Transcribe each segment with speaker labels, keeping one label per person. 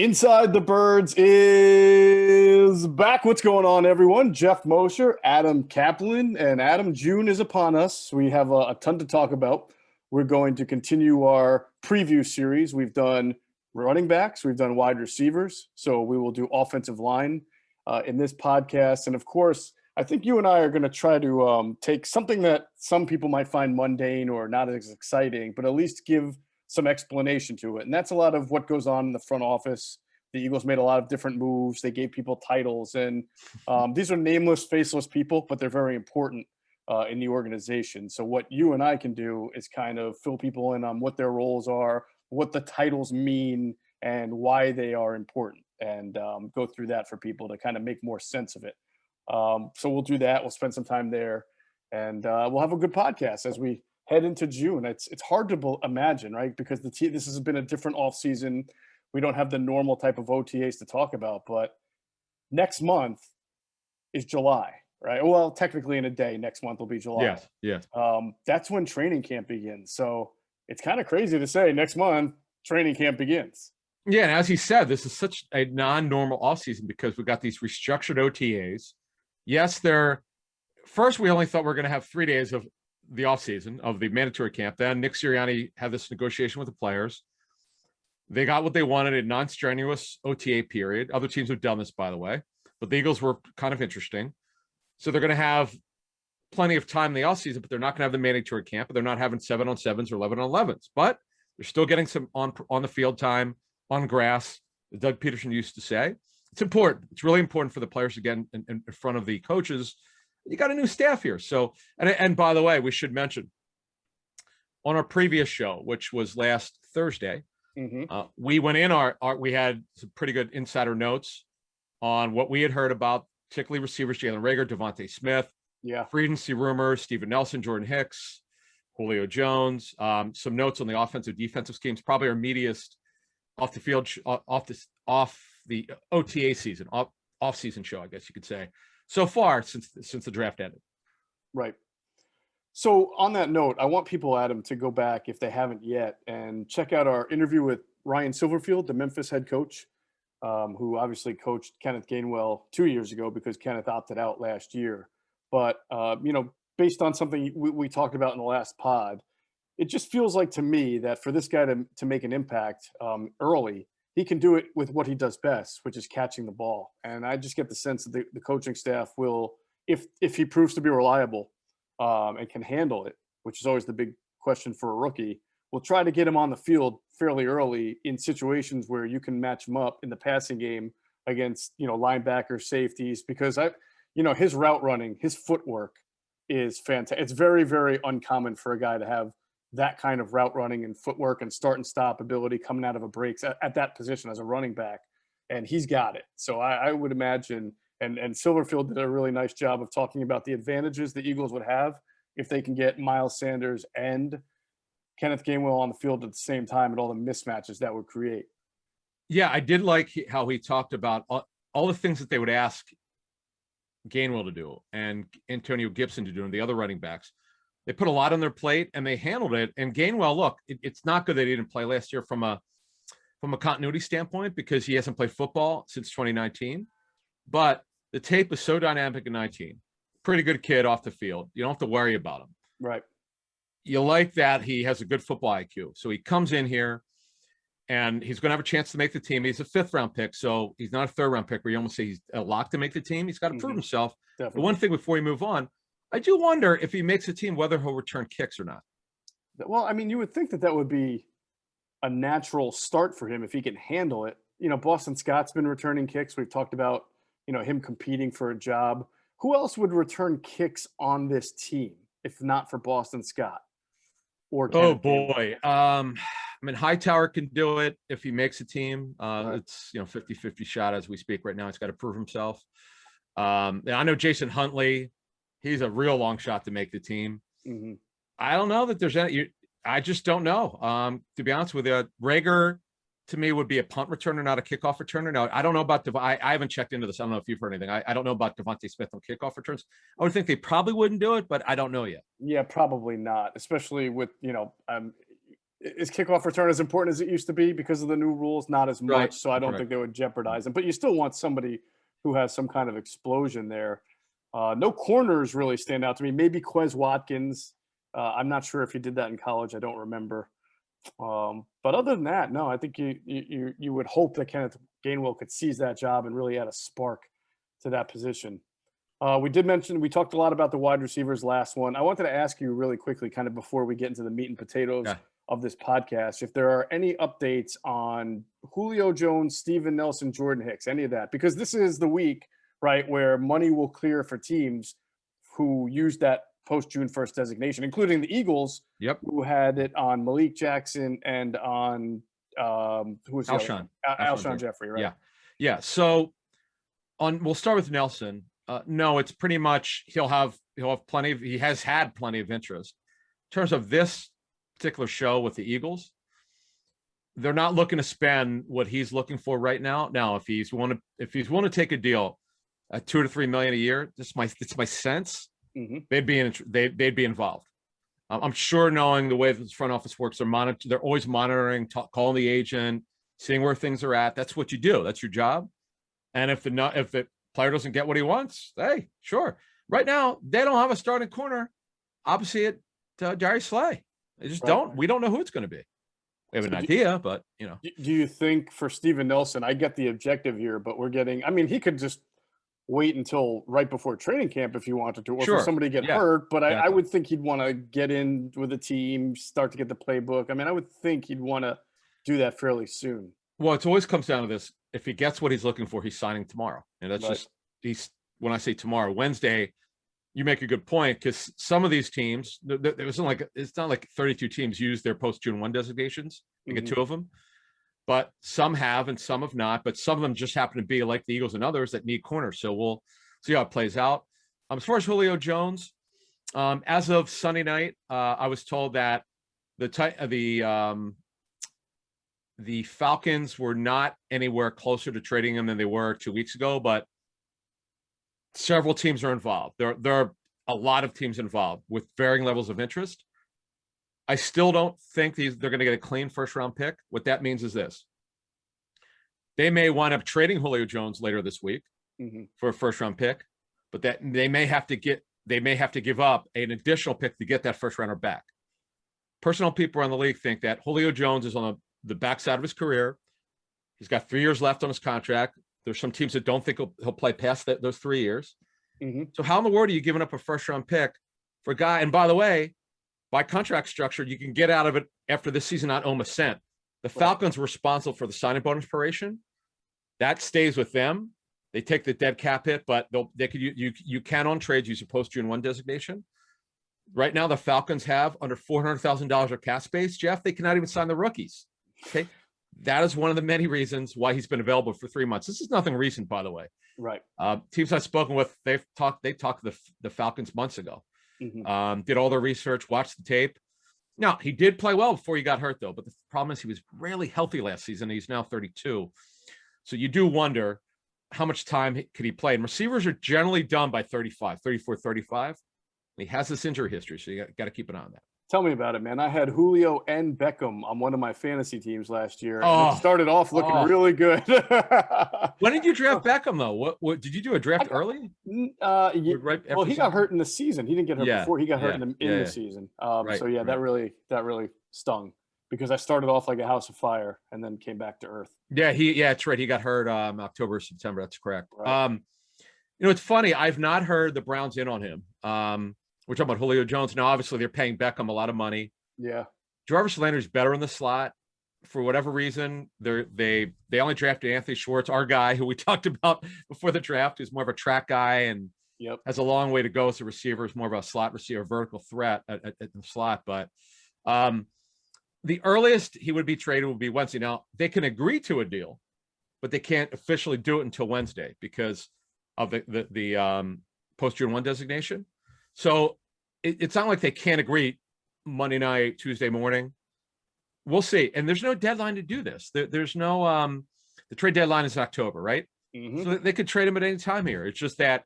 Speaker 1: Inside the Birds is back. What's going on, everyone? Geoff Mosher, Adam Caplan, and Adam, June is upon us. We have a ton to talk about. We're going to continue our preview series. We've done running backs, we've done wide receivers, so we will do offensive line in this podcast. And of course, I think you and I are going to try to take something that some people might find mundane or not as exciting, but at least give some explanation to it. And that's a lot of what goes on in the front office. The Eagles made a lot of different moves. They gave people titles. And these are nameless, faceless people, but they're very important in the organization. So what you and I can do is kind of fill people in on what their roles are, what the titles mean, and why they are important, and go through that for people to kind of make more sense of it. So we'll do that. We'll spend some time there, and we'll have a good podcast as we head into June. It's hard to imagine, right? Because this has been a different offseason. We don't have the normal type of OTAs to talk about, but next month is July, right? Well, technically in a day, next month will be July.
Speaker 2: Yes.
Speaker 1: That's when training camp begins. So it's kind of crazy to say next month training camp begins.
Speaker 2: Yeah, and as he said, this is such a non-normal offseason because we've got these restructured OTAs. Yes, first we only thought we were going to have 3 days of the offseason of the mandatory camp. Then Nick Sirianni had this negotiation with the players. They got what they wanted, a non-strenuous OTA period. Other teams have done this, by the way, but the Eagles were kind of interesting. So they're going to have plenty of time in the offseason, but they're not going to have the mandatory camp. But they're not having 7-on-7s or 11-on-11s, but they're still getting some on the field time on grass. As Doug Peterson used to say, it's important. It's really important for the players to get in front of the coaches. You got a new staff here. So, and by the way, we should mention on our previous show, which was last Thursday, we went in we had some pretty good insider notes on what we had heard about, particularly receivers, Jalen Reagor, Devontae Smith, free agency rumors, Steven Nelson, Jordan Hicks, Julio Jones, some notes on the offensive defensive schemes, probably our meatiest off the field, off the OTA season, off season show, I guess you could say, so far since the draft ended.
Speaker 1: Right. So on that note, I want people, Adam, to go back if they haven't yet and check out our interview with Ryan Silverfield, the Memphis head coach, who obviously coached Kenneth Gainwell 2 years ago because Kenneth opted out last year. But, based on something we talked about in the last pod, it just feels like to me that for this guy to make an impact early, he can do it with what he does best, which is catching the ball. And I just get the sense that the coaching staff will, if he proves to be reliable and can handle it, which is always the big question for a rookie, will try to get him on the field fairly early in situations where you can match him up in the passing game against, linebackers, safeties, because his route running, his footwork is fantastic. It's very, very uncommon for a guy to have that kind of route running and footwork and start and stop ability coming out of a breaks at that position as a running back. And he's got it. So I would imagine, and Silverfield did a really nice job of talking about the advantages the Eagles would have if they can get Miles Sanders and Kenneth Gainwell on the field at the same time and all the mismatches that would create.
Speaker 2: Yeah, I did like how he talked about all the things that they would ask Gainwell to do and Antonio Gibson to do and the other running backs. They put a lot on their plate and they handled it. And Gainwell, look, it's not good that he didn't play last year from a continuity standpoint because he hasn't played football since 2019. But the tape is so dynamic in 19. Pretty good kid off the field. You don't have to worry about him.
Speaker 1: Right.
Speaker 2: You like that he has a good football IQ. So he comes in here and he's going to have a chance to make the team. He's a 5th-round pick, so he's not a 3rd-round pick where you almost say he's a lock to make the team. He's got to prove himself.
Speaker 1: Definitely.
Speaker 2: The one thing before we move on, I do wonder if he makes a team, whether he'll return kicks or not.
Speaker 1: Well, I mean, you would think that would be a natural start for him if he can handle it. Boston Scott's been returning kicks. We've talked about, him competing for a job. Who else would return kicks on this team if not for Boston Scott? Or Kenneth
Speaker 2: boy. Hightower can do it if he makes a team. Right. It's 50-50 shot as we speak right now. He's got to prove himself. I know Jason Huntley. He's a real long shot to make the team. I don't know that there's any. I just don't know. To be honest with you, Reagor to me would be a punt returner, not a kickoff returner. Now, I don't know about I haven't checked into this. I don't know if you've heard anything. I don't know about Devontae Smith on kickoff returns. I would think they probably wouldn't do it, but I don't know yet.
Speaker 1: Yeah, probably not, especially with, is kickoff return as important as it used to be because of the new rules? Not as much,
Speaker 2: Right.
Speaker 1: so I don't
Speaker 2: Correct.
Speaker 1: think they would jeopardize him. But you still want somebody who has some kind of explosion there. No corners really stand out to me. Maybe Quez Watkins. I'm not sure if he did that in college. I don't remember. But other than that, no, I think you would hope that Kenneth Gainwell could seize that job and really add a spark to that position. We talked a lot about the wide receivers last one. I wanted to ask you really quickly, kind of before we get into the meat and potatoes
Speaker 2: Yeah.
Speaker 1: of this podcast, if there are any updates on Julio Jones, Steven Nelson, Jordan Hicks, any of that, because this is the week, right, where money will clear for teams who used that post June 1st designation, including the Eagles,
Speaker 2: Yep.
Speaker 1: who had it on Malik Jackson and on who was the other one? Alshon Jeffrey, right?
Speaker 2: Yeah. Yeah. So we'll start with Nelson. No, it's pretty much he has had plenty of interest. In terms of this particular show with the Eagles, they're not looking to spend what he's looking for right now. Now, if he's willing to take a deal at $2 to $3 million a year, it's my sense, they'd be involved. I'm sure, knowing the way this front office works, they're always monitoring, calling the agent, seeing where things are at. That's what you do. That's your job. And if the player doesn't get what he wants, hey, sure. Right now, they don't have a starting corner opposite Darius Slay. They just don't. We don't know who it's going to be. We have an idea, but
Speaker 1: Do you think for Steven Nelson, I get the objective here, but he could just wait until right before training camp if he wanted to, or for somebody to get hurt. But I would think he'd want to get in with the team, start to get the playbook. I would think he'd want to do that fairly soon.
Speaker 2: Well, it always comes down to this. If he gets what he's looking for, he's signing tomorrow. And that's when I say tomorrow, Wednesday, you make a good point, because some of these teams, it's not like 32 teams use their post June 1 designations. You get 2 of them, but some have and some have not. But some of them just happen to be like the Eagles and others that need corners. So we'll see how it plays out. As far as Julio Jones, as of Sunday night, I was told that the Falcons were not anywhere closer to trading him than they were 2 weeks ago, but several teams are involved. There are a lot of teams involved with varying levels of interest. I still don't think they're going to get a clean first-round pick. What that means is this: they may wind up trading Julio Jones later this week for a first-round pick, but that they may have to give up an additional pick to get that first-rounder back. Personal people around the league think that Julio Jones is on the backside of his career. He's got 3 years left on his contract. There's some teams that don't think he'll play past those 3 years. So how in the world are you giving up a first-round pick for a guy? And by the way, by contract structure, you can get out of it after this season not owe a cent. The Falcons were responsible for the signing bonus proration. That stays with them. They take the dead cap hit, but you can on trades use a post June 1 designation. Right now, the Falcons have under $400,000 of cap space. Geoff, they cannot even sign the rookies. Okay, that is one of the many reasons why he's been available for 3 months. This is nothing recent, by the way.
Speaker 1: Right.
Speaker 2: Teams I've spoken with, they talked to the Falcons months ago. Did all their research, watched the tape. Now, he did play well before he got hurt, though. But the problem is he was really healthy last season. He's now 32. So you do wonder how much time could he play. And receivers are generally done by 34, 35. He has this injury history, so you got to keep an eye on that.
Speaker 1: Tell me about it, man. I had Julio and Beckham on one of my fantasy teams last year. And it started off looking really good.
Speaker 2: When did you draft Beckham, though? What did you do, a draft early?
Speaker 1: Well, he got hurt in the season. He didn't get hurt before. He got hurt in the season. That really stung, because I started off like a house of fire and then came back to earth.
Speaker 2: Yeah, that's right. He got hurt October, September. That's correct.
Speaker 1: Right.
Speaker 2: It's funny. I've not heard the Browns in on him. We're talking about Julio Jones. Now, obviously, they're paying Beckham a lot of money.
Speaker 1: Yeah.
Speaker 2: Jarvis Landry's better in the slot. For whatever reason, they only drafted Anthony Schwartz, our guy, who we talked about before the draft, who's more of a track guy and has a long way to go as a receiver. Is more of a slot receiver, vertical threat at the slot. But the earliest he would be traded would be Wednesday. Now, they can agree to a deal, but they can't officially do it until Wednesday because of the post June 1 designation. So it's not like they can't agree Monday night, Tuesday morning. We'll see. And there's no deadline to do this. There's no the trade deadline is October, right? So they could trade him at any time here. It's just that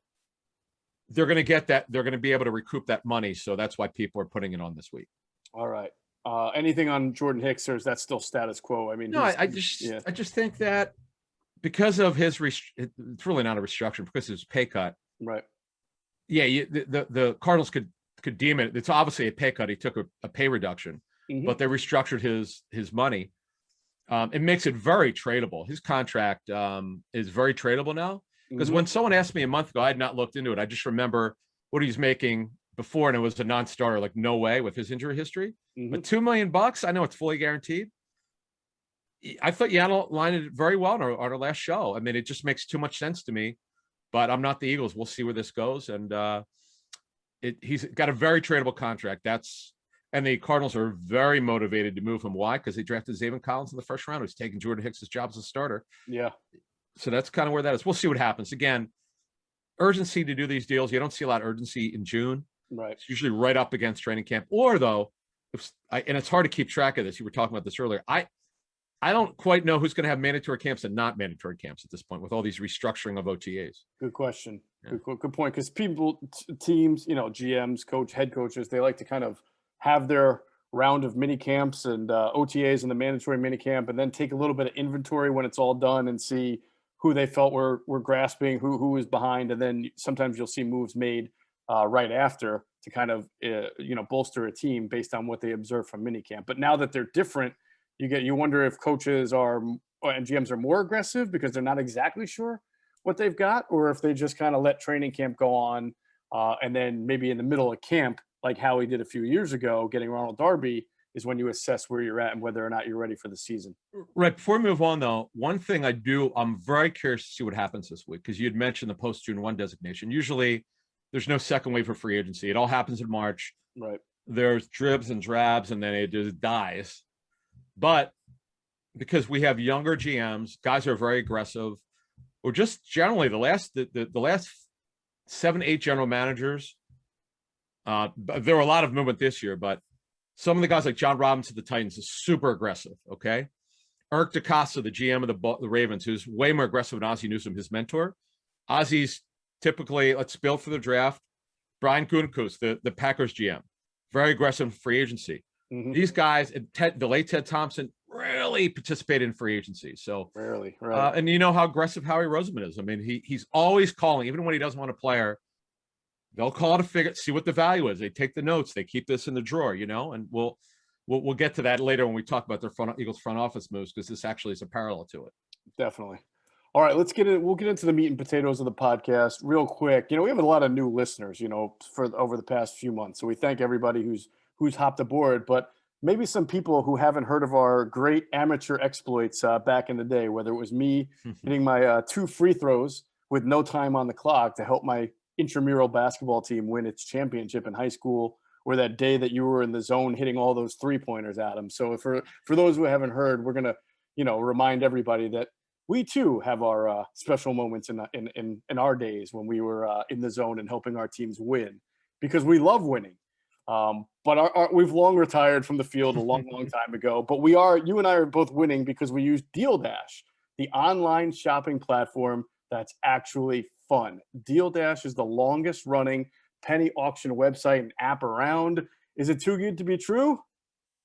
Speaker 2: they're going to get that. They're going to be able to recoup that money. So that's why people are putting it on this week.
Speaker 1: All right. Anything on Jordan Hicks, or is that still status quo? I mean,
Speaker 2: No, I just think that because of his it's really not a restructuring because of his pay cut.
Speaker 1: right.
Speaker 2: Yeah, the Cardinals could deem it. It's obviously a pay cut. He took a pay reduction, but they restructured his money. It makes it very tradable. His contract is very tradable now. Because when someone asked me a month ago, I had not looked into it. I just remember what he's making before, and it was a non-starter. Like, no way with his injury history. But $2 million, I know it's fully guaranteed. I thought you outlined it very well on our last show. I mean, it just makes too much sense to me. But I'm not the Eagles. We'll see where this goes. And he's got a very tradable contract. And the Cardinals are very motivated to move him. Why? Because they drafted Zaven Collins in the first round, who's taking Jordan Hicks' job as a starter.
Speaker 1: Yeah.
Speaker 2: So that's kind of where that is. We'll see what happens. Again, urgency to do these deals. You don't see a lot of urgency in June.
Speaker 1: Right.
Speaker 2: It's usually right up against training camp. Or though, and it's hard to keep track of this. You were talking about this earlier. I don't quite know who's going to have mandatory camps and not mandatory camps at this point with all these restructuring of OTAs.
Speaker 1: Good question.
Speaker 2: Yeah.
Speaker 1: Good point. Because teams, GMs, head coaches, they like to kind of have their round of mini camps and OTAs and the mandatory mini camp, and then take a little bit of inventory when it's all done and see who they felt were grasping, who was behind, and then sometimes you'll see moves made right after to kind of bolster a team based on what they observe from minicamp. But now that they're different, you wonder if coaches and GMs are more aggressive because they're not exactly sure what they've got, or if they just kind of let training camp go on, and then maybe in the middle of camp, like Howie did a few years ago, getting Ronald Darby, is when you assess where you're at and whether or not you're ready for the season.
Speaker 2: Right. Before we move on, though, one thing I'm very curious to see what happens this week, because you had mentioned the post-June 1 designation. Usually there's no second wave for free agency. It all happens in March.
Speaker 1: Right.
Speaker 2: There's dribs and drabs, and then it just dies. But because we have younger GMs, guys are very aggressive, or just generally the last 7-8 general managers, there were a lot of movement this year, but some of the guys like John Robbins of the Titans is super aggressive, okay? Eric DeCosta, the GM of the Ravens, who's way more aggressive than Ozzie Newsome, his mentor. Ozzie's typically, let's build for the draft. Brian Gutekunst, the Packers GM, very aggressive in free agency. These guys, the late Ted Thompson, really participated in free agency. So
Speaker 1: rarely, right?
Speaker 2: And you know how aggressive Howie Roseman is. I mean, he's always calling, even when he doesn't want a player. They'll call it see what the value is. They take the notes. They keep this in the drawer, and we'll get to that later when we talk about their Eagles front office moves, because this actually is a parallel to it.
Speaker 1: Definitely. All right, we'll get into the meat and potatoes of the podcast real quick. We have a lot of new listeners, for over the past few months. So we thank everybody who's hopped aboard, but maybe some people who haven't heard of our great amateur exploits back in the day, whether it was me hitting my 2 free throws with no time on the clock to help my intramural basketball team win its championship in high school, or that day that you were in the zone hitting all those 3-pointers at them. So for those who haven't heard, we're going to, remind everybody that we too have our special moments in our days when we were in the zone and helping our teams win, because we love winning. But we've long retired from the field a long time ago, but you and I are both winning because we use Deal Dash, the online shopping platform that's actually fun. Deal Dash is the longest running penny auction website and app around. Is it too good to be true?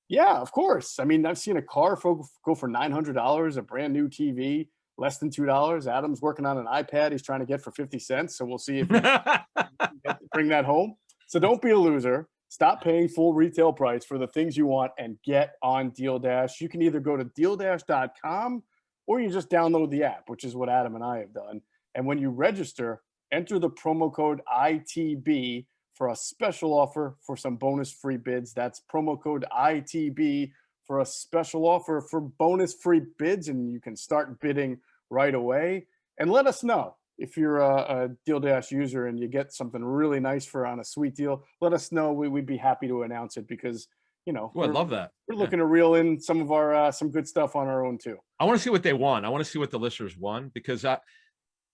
Speaker 1: Yeah, of course. I mean, I've seen a car go for $900, a brand new TV, less than $2. Adam's working on an iPad he's trying to get for 50 cents. So we'll see if he can bring that home. So don't be a loser. Stop paying full retail price for the things you want and get on Deal Dash. You can either go to dealdash.com or you just download the app, which is what Adam and I have done. And when you register, enter the promo code ITB for a special offer for some bonus free bids. That's promo code ITB for a special offer for bonus free bids, and you can start bidding right away. And let us know if you're a Deal Dash user and you get something really nice on a sweet deal. Let us know. We'd be happy to announce it, because
Speaker 2: I love that.
Speaker 1: We're looking to reel in some of our some good stuff on our own too.
Speaker 2: I want to see what they won. I want to see what the listeners won, because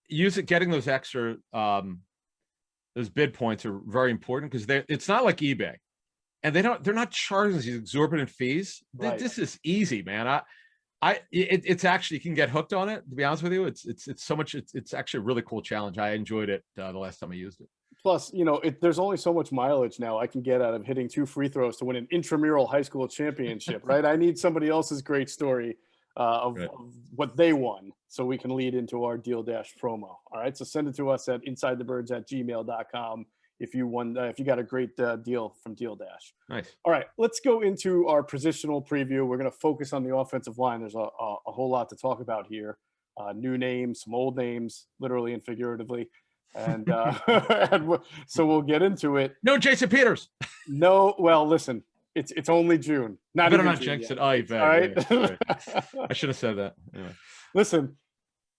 Speaker 2: getting those extra those bid points are very important, because it's not like eBay, and they're not charging these exorbitant fees. Right. This is easy, man. It's actually, you can get hooked on it. To be honest with you, it's so much. It's actually a really cool challenge. I enjoyed it the last time I used it.
Speaker 1: Plus, there's only so much mileage now I can get out of hitting 2 free throws to win an intramural high school championship, right? I need somebody else's great story of what they won so we can lead into our Deal Dash promo. All right, so send it to us at insidethebirds@gmail.com if you got a great deal from Deal Dash.
Speaker 2: Nice.
Speaker 1: All right, let's go into our positional preview. We're going to focus on the offensive line. There's a whole lot to talk about here. New names, some old names, literally and figuratively. And, so we'll get into it.
Speaker 2: No Jason Peters.
Speaker 1: No, well, listen, it's only June. Not
Speaker 2: better
Speaker 1: even
Speaker 2: not jinx it.
Speaker 1: Yet.
Speaker 2: Oh, you bet.
Speaker 1: All right.
Speaker 2: I should have said that. Anyway.
Speaker 1: Listen,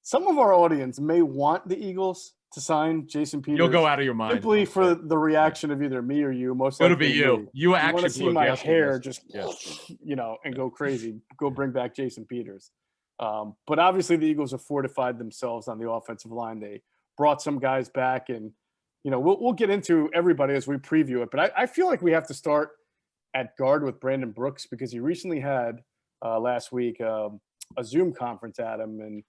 Speaker 1: some of our audience may want the Eagles to sign Jason Peters.
Speaker 2: You'll go out of your mind
Speaker 1: simply for the reaction of either me or you. Most likely
Speaker 2: it'll be you.
Speaker 1: Me.
Speaker 2: You actually
Speaker 1: want to see my hair just, and go crazy. Go bring back Jason Peters. But obviously the Eagles have fortified themselves on the offensive line. They brought some guys back, and we'll get into everybody as we preview it. But I feel like we have to start at guard with Brandon Brooks, because he recently had last week a Zoom conference at him, and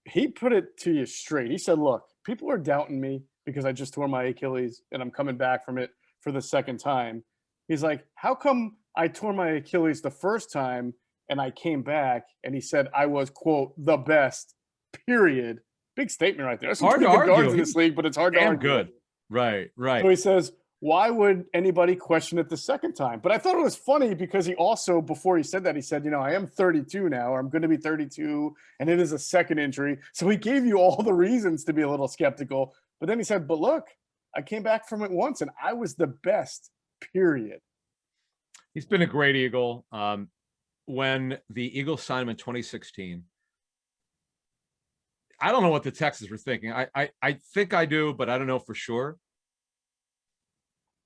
Speaker 1: he put it to you straight. He said, "Look, people are doubting me because I just tore my Achilles and I'm coming back from it for the second time." He's like, "How come I tore my Achilles the first time and I came back?" And he said, "I was, quote, the best, period." Big statement right there. There's some
Speaker 2: hard
Speaker 1: pretty
Speaker 2: to
Speaker 1: good
Speaker 2: argue
Speaker 1: guards in this league, but it's hard to argue.
Speaker 2: Good. Right.
Speaker 1: So he says, why would anybody question it the second time? But I thought it was funny because he also, before he said that, he said, I am 32 now, or I'm going to be 32, and it is a second injury. So he gave you all the reasons to be a little skeptical. But then he said, but look, I came back from it once, and I was the best, period.
Speaker 2: He's been a great Eagle. When the Eagles signed him in 2016, I don't know what the Texans were thinking. I think I do, but I don't know for sure.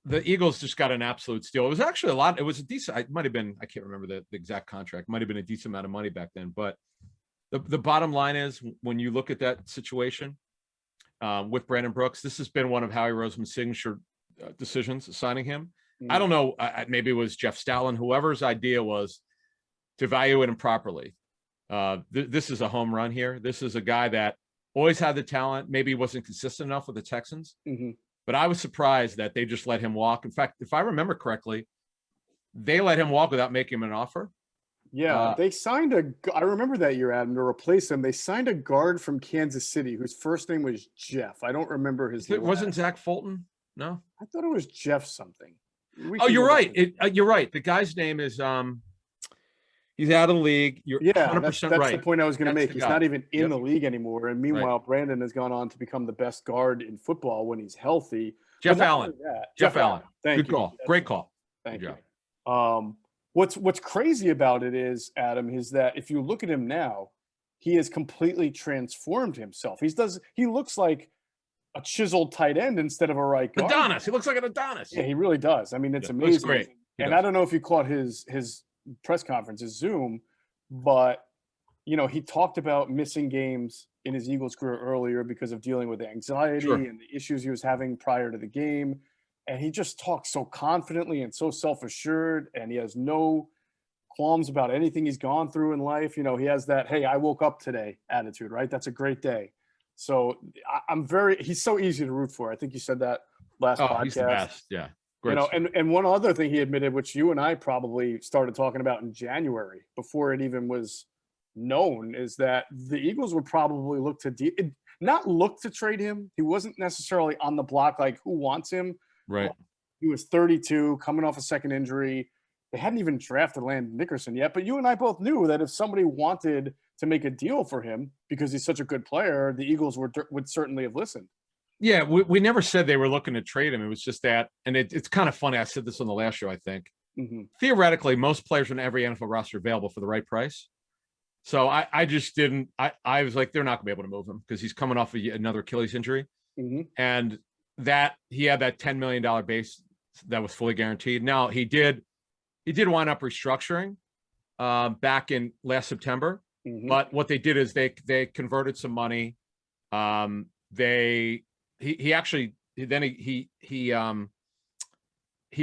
Speaker 2: The Eagles just got an absolute steal. It was actually a lot. It was a decent. It might have been. I can't remember the exact contract. It might have been a decent amount of money back then. But the bottom line is, when you look at that situation with Brandon Brooks, this has been one of Howie Roseman's signature decisions, signing him. I don't know. Maybe it was Jeff Stalin, whoever's idea was to evaluate him properly. This is a home run here. This is a guy that always had the talent. Maybe he wasn't consistent enough with the Texans, but I was surprised that they just let him walk. In fact, if I remember correctly, they let him walk without making him an offer.
Speaker 1: Yeah, they signed I remember that year, Adam, to replace him. They signed a guard from Kansas City whose first name was Geoff. I don't remember his name.
Speaker 2: It wasn't Zach Fulton? No?
Speaker 1: I thought it was Geoff something.
Speaker 2: You're right. You're right. The guy's name is he's out of the league. You're 100%
Speaker 1: that's
Speaker 2: right.
Speaker 1: the point I was going to make. He's not even in the league anymore. And meanwhile, Brandon has gone on to become the best guard in football when he's healthy.
Speaker 2: Jeff Allen.
Speaker 1: Jeff Allen.
Speaker 2: Thank you. Good call. Great call.
Speaker 1: Thank you. What's crazy about it is, Adam, is that if you look at him now, he has completely transformed himself. He looks like a chiseled tight end instead of a right guard.
Speaker 2: Adonis. He looks like an Adonis.
Speaker 1: Yeah, he really does. I mean, it's amazing.
Speaker 2: Looks great.
Speaker 1: And I don't know if you caught his press conference, his Zoom, but he talked about missing games in his Eagles career earlier because of dealing with anxiety and the issues he was having prior to the game. And he just talks so confidently and so self-assured, and he has no qualms about anything he's gone through in life. He has that, hey, I woke up today attitude, right? That's a great day. So he's so easy to root for. I think you said that last podcast.
Speaker 2: He's the best. Yeah. Great.
Speaker 1: And one other thing he admitted, which you and I probably started talking about in January before it even was known, is that the Eagles would probably not look to trade him. He wasn't necessarily on the block like who wants him.
Speaker 2: Right.
Speaker 1: He was 32, coming off a second injury. They hadn't even drafted Landon Nickerson yet, but you and I both knew that if somebody wanted to make a deal for him because he's such a good player, the Eagles would certainly have listened.
Speaker 2: Yeah, we never said they were looking to trade him. It was just that, and it's kind of funny. I said this on the last show, I think. Theoretically, most players on every NFL roster are available for the right price. So I just didn't. I was like, they're not going to be able to move him because he's coming off another Achilles injury, and that he had that $10 million base that was fully guaranteed. Now he did wind up restructuring back in last September, but what they did is they converted some money. He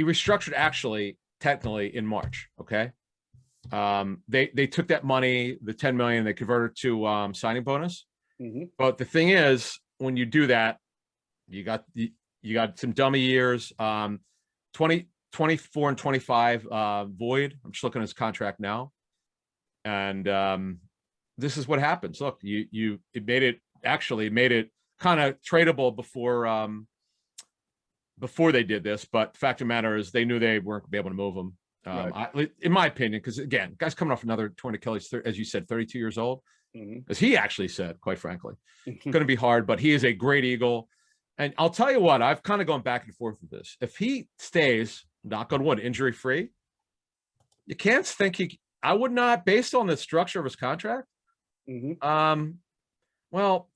Speaker 2: restructured actually technically in March. Okay. They took that money, the 10 million, they converted to signing bonus. But the thing is, when you do that, you You got some dummy years. 24 and 25 void. I'm just looking at his contract now. And this is what happens. Look, it made it kind of tradable before they did this, but the fact of the matter is they knew they weren't going to be able to move him. In my opinion, because again, guy's coming off another torn Achilles, as you said, 32 years old. As he actually said, quite frankly, it's going to be hard, but he is a great Eagle. And I'll tell you what, I've kind of gone back and forth with this. If he stays, knock on wood, injury free, you can't think I would not, based on the structure of his contract. Well,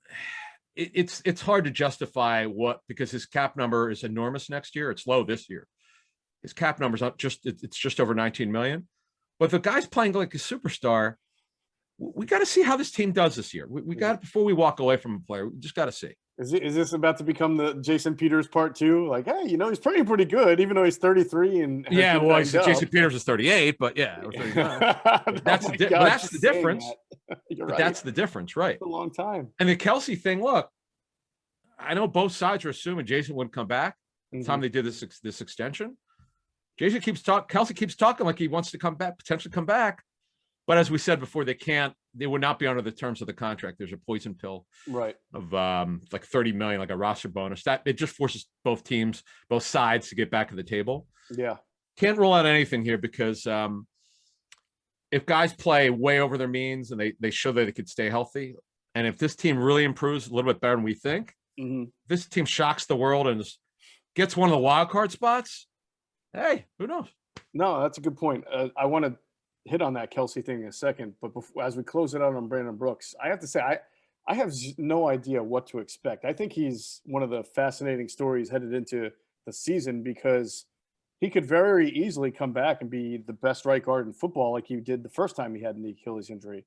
Speaker 2: it's hard to justify because his cap number is enormous next year. It's low this year. His cap number's up it's just over 19 million. But the guy's playing like a superstar. We got to see how this team does this year. We got before we walk away from a player. We just got to see.
Speaker 1: Is this about to become the Jason Peters part 2? Like, hey, he's playing pretty good, even though he's 33 and
Speaker 2: Jason Peters is 38, but yeah, or 39. That's the difference. But that's the difference, right?
Speaker 1: It's a long time.
Speaker 2: And the Kelsey thing, look, I know both sides are assuming Jason wouldn't come back the time they did this extension. Kelsey keeps talking like he wants to come back, potentially come back. But as we said before, they would not be under the terms of the contract. There's a poison pill of like 30 million, like a roster bonus. That it just forces both sides to get back to the table.
Speaker 1: Yeah.
Speaker 2: Can't rule out anything here because if guys play way over their means and they show that they could stay healthy, and if this team really improves a little bit better than we think, this team shocks the world and gets one of the wild card spots, hey, who knows?
Speaker 1: No, that's a good point. I want to hit on that Kelsey thing in a second, but as we close it out on Brandon Brooks, I have to say I have no idea what to expect. I think he's one of the fascinating stories headed into the season because he could very easily come back and be the best right guard in football like he did the first time he had an Achilles injury.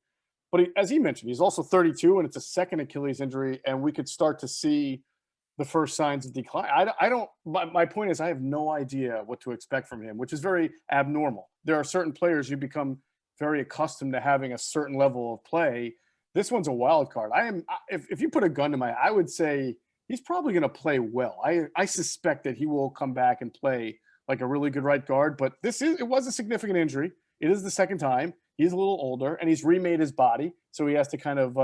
Speaker 1: But as he mentioned, he's also 32 and it's a second Achilles injury, and we could start to see the first signs of decline. My point is I have no idea what to expect from him, which is very abnormal. There are certain players you become very accustomed to having a certain level of play. This one's a wild card. If you put a gun to my, I would say he's probably going to play well. I suspect that he will come back and play like a really good right guard, but it was a significant injury. It is the second time. He's a little older and he's remade his body. So he has to kind of,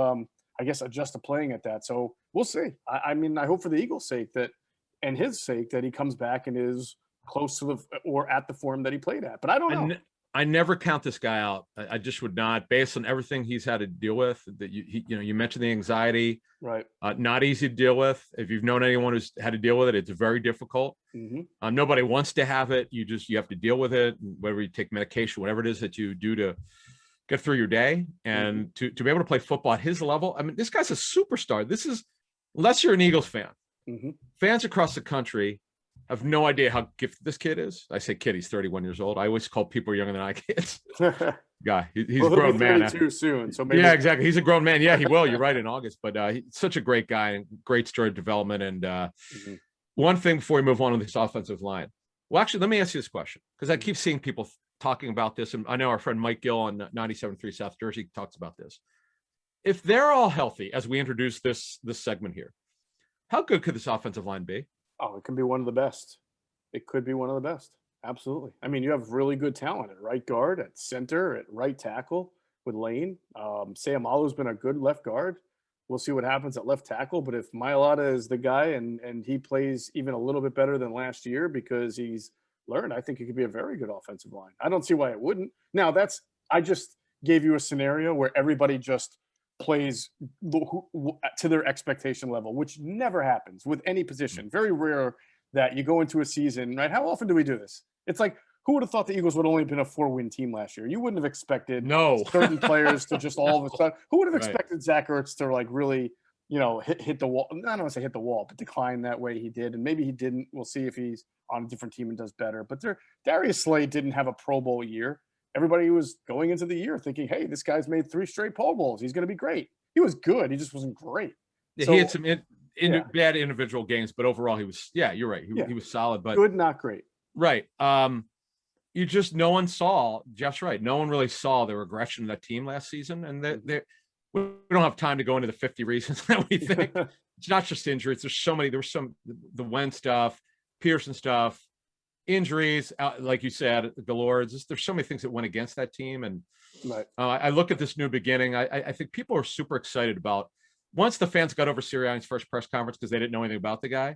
Speaker 1: I guess, adjust to playing at that. So we'll see. I mean, I hope for the Eagles' sake and his sake that he comes back and is close to or at the form that he played at. But I don't know.
Speaker 2: I never count this guy out. I just would not, based on everything he's had to deal with. That you mentioned the anxiety,
Speaker 1: right?
Speaker 2: Not easy to deal with. If you've known anyone who's had to deal with it, it's very difficult. Nobody wants to have it. You have to deal with it. Whether you take medication, whatever it is that you do to get through your day, and to be able to play football at his level. I mean, this guy's a superstar. This is, unless you're an Eagles fan, fans across the country have no idea how gifted this kid is. I say kid, he's 31 years old. I always call people younger than I kids. Guy, he's a grown man.
Speaker 1: Too soon, so maybe.
Speaker 2: Yeah, exactly. He's a grown man. Yeah, he will. You're right, in August. But he's such a great guy and great story of development. And one thing before we move on to this offensive line. Well, actually, let me ask you this question, because I keep seeing people talking about this, and I know our friend Mike Gill on 97.3 South Jersey talks about this. If they're all healthy, as we introduce this segment here, how good could this offensive line be?
Speaker 1: Oh, it can be one of the best. It could be one of the best. Absolutely. I mean, you have really good talent at right guard, at center, at right tackle with Lane. Sayamalu's been a good left guard. We'll see what happens at left tackle. But if Mailata is the guy and he plays even a little bit better than last year because he's learned, I think it could be a very good offensive line. I don't see why it wouldn't. Now, I just gave you a scenario where everybody just plays to their expectation level, which never happens with any position. Very rare that you go into a season, right? How often do we do this? It's like, who would have thought the Eagles would only have been a 4-win team last year? You wouldn't have expected certain players to just all of a sudden. Who would have expected Zach Ertz to like really, hit the wall? I don't want to say hit the wall, but decline that way he did. And maybe he didn't. We'll see if he's on a different team and does better. But Darius Slade didn't have a Pro Bowl year. Everybody was going into the year thinking, hey, this guy's made 3 straight Pro Bowls. He's going to be great. He was good. He just wasn't great.
Speaker 2: Yeah, so, he had some bad individual games, but overall he was, you're right. He was solid, but
Speaker 1: good, not great.
Speaker 2: Right. No one saw, Jeff's right. No one really saw the regression of that team last season. And we don't have time to go into the 50 reasons that we think it's not just injuries. There was the Wen stuff, Pearson stuff, injuries, like you said, the Lords. There's so many things that went against that team. And
Speaker 1: Right.
Speaker 2: I look at this new beginning. I think people are super excited about, once the fans got over Sirianni's first press conference because they didn't know anything about the guy.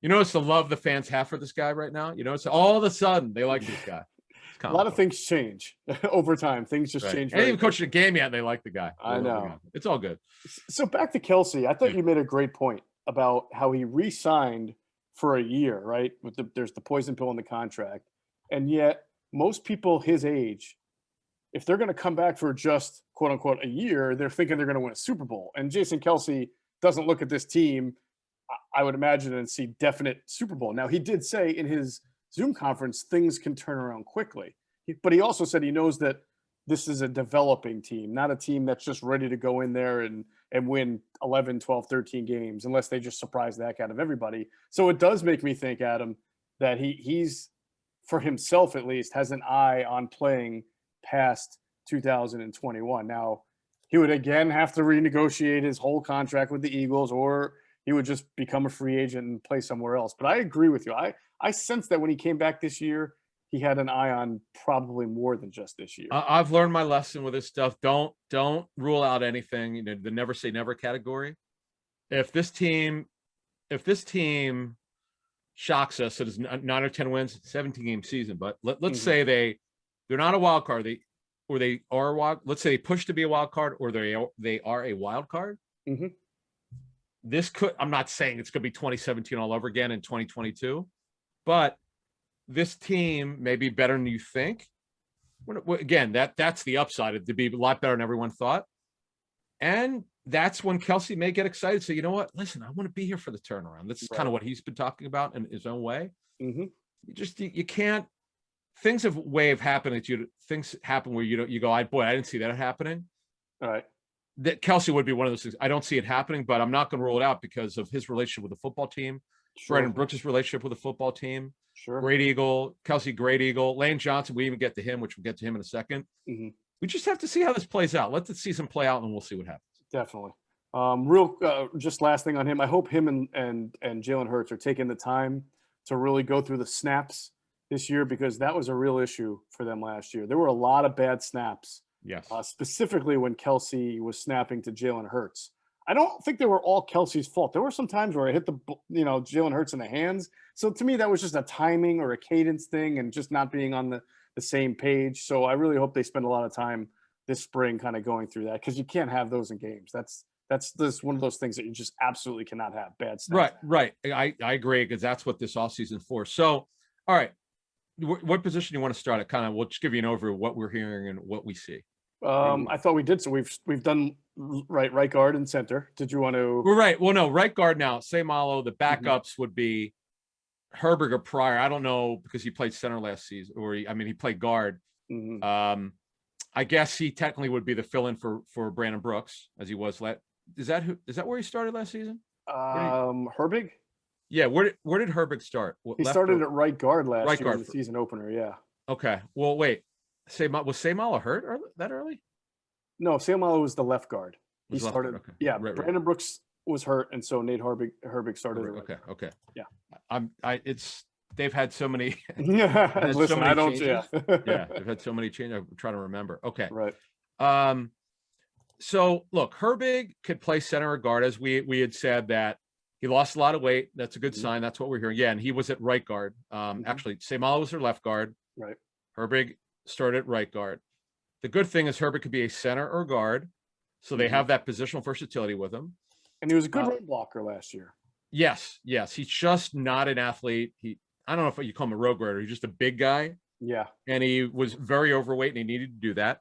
Speaker 2: You notice the love the fans have for this guy right now. You notice all of a sudden they like this guy.
Speaker 1: A lot of things change over time. Things just change.
Speaker 2: They even coached a game yet, and they like the guy.
Speaker 1: I know.
Speaker 2: It's all good.
Speaker 1: So back to Kelsey, I thought you made a great point about how he re-signed for a year, right? There's the poison pill in the contract, and yet most people his age, if they're going to come back for just quote unquote a year, they're thinking they're going to win a Super Bowl. And Jason Kelsey doesn't look at this team, I would imagine, and see definite Super Bowl. Now, he did say in his Zoom conference things can turn around quickly, but he also said he knows that this is a developing team, not a team that's just ready to go in there and win 11, 12, 13 games unless they just surprise the heck out of everybody. So it does make me think, Adam, that he's, for himself at least, has an eye on playing past 2021. Now, he would again have to renegotiate his whole contract with the Eagles, or he would just become a free agent and play somewhere else. But I agree with you. I sense that when he came back this year, he had an eye on probably more than just this year.
Speaker 2: I've learned my lesson with this stuff. Don't rule out anything. You know, the never say never category. If this team shocks us, it is 9 or 10 wins, 17-game season. But let's say they're not a wild card. They are a wild. Let's say they push to be a wild card, or they are a wild card.
Speaker 1: Mm-hmm.
Speaker 2: This could. I'm not saying it's going to be 2017 all over again in 2022, but this team may be better than you think. Again, that's the upside, to be a lot better than everyone thought. And that's when Kelsey may get excited. So, you know what? Listen, I want to be here for the turnaround. This is kind of what he's been talking about in his own way.
Speaker 1: Mm-hmm.
Speaker 2: You can't. Things have way of happening to you. Things happen where you go, I didn't see that happening.
Speaker 1: All right.
Speaker 2: That Kelsey would be one of those things. I don't see it happening, but I'm not going to rule it out because of his relationship with the football team.
Speaker 1: Sure.
Speaker 2: Brandon Brooks' relationship with the football team.
Speaker 1: Sure.
Speaker 2: Great Eagle. Kelsey, great Eagle. Lane Johnson, we even get to him, which we'll get to him in a second.
Speaker 1: Mm-hmm.
Speaker 2: We just have to see how this plays out. Let the season play out, and we'll see what happens.
Speaker 1: Definitely. Just last thing on him. I hope him and Jalen Hurts are taking the time to really go through the snaps this year, because that was a real issue for them last year. There were a lot of bad snaps.
Speaker 2: Yes.
Speaker 1: Specifically when Kelsey was snapping to Jalen Hurts. I don't think they were all Kelsey's fault. There were some times where I hit Jalen Hurts in the hands. So to me, that was just a timing or a cadence thing and just not being on the same page. So I really hope they spend a lot of time this spring kind of going through that, because you can't have those in games. That's one of those things that you just absolutely cannot have, bad snaps.
Speaker 2: Right. I agree, because that's what this offseason for. So, all right. What position do you want to start at? Kind of, we'll just give you an overview of what we're hearing and what we see.
Speaker 1: I thought we did. So we've done right guard and center. Did you want to?
Speaker 2: We're right. Well, no, right guard now. Seumalo. The backups would be Herbig or Pryor. I don't know, because he played center last season, or he played guard.
Speaker 1: Mm-hmm.
Speaker 2: I guess he technically would be the fill-in for Brandon Brooks, as he was. Is that where he started last season?
Speaker 1: Herbig.
Speaker 2: Yeah. Where did Herbig start?
Speaker 1: He started at right guard last year in the season opener. Yeah.
Speaker 2: Okay. Well, wait. Was Seumalo hurt that early?
Speaker 1: No, Seumalo was the left guard. He started.
Speaker 2: Okay.
Speaker 1: Yeah,
Speaker 2: right.
Speaker 1: Brandon Brooks was hurt, and so Nate Herbig started.
Speaker 2: Right. Okay.
Speaker 1: Yeah.
Speaker 2: They've had so many.
Speaker 1: Listen,
Speaker 2: so many
Speaker 1: I don't.
Speaker 2: changes.
Speaker 1: Yeah.
Speaker 2: Yeah, they've had so many changes. I'm trying to remember. Okay.
Speaker 1: Right.
Speaker 2: So look, Herbig could play center or guard, as we had said that he lost a lot of weight. That's a good sign. That's what we're hearing. Yeah, and he was at right guard. Actually, Seumalo was their left guard.
Speaker 1: Right.
Speaker 2: Herbig started at right guard. The good thing is Herbig could be a center or guard, so they have that positional versatility with him.
Speaker 1: And he was a good run blocker last year.
Speaker 2: Yes. He's just not an athlete. I don't know if you call him a road grader. He's just a big guy.
Speaker 1: Yeah.
Speaker 2: And he was very overweight, and he needed to do that.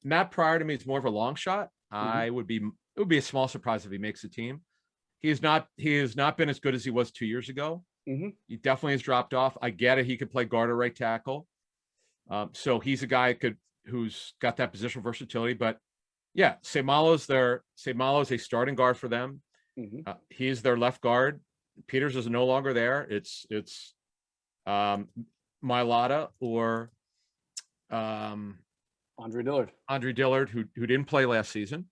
Speaker 2: Matt Pryor, to me, is more of a long shot. It would be a small surprise if he makes the team. He has not been as good as he was 2 years ago. He definitely has dropped off. I get it. He could play guard or right tackle. So he's a guy who's got that positional versatility. But yeah, Seumalo is a starting guard for them. He's their left guard. Peters is no longer there. It's Mailata or
Speaker 1: Andre Dillard.
Speaker 2: Andre Dillard, who didn't play last season.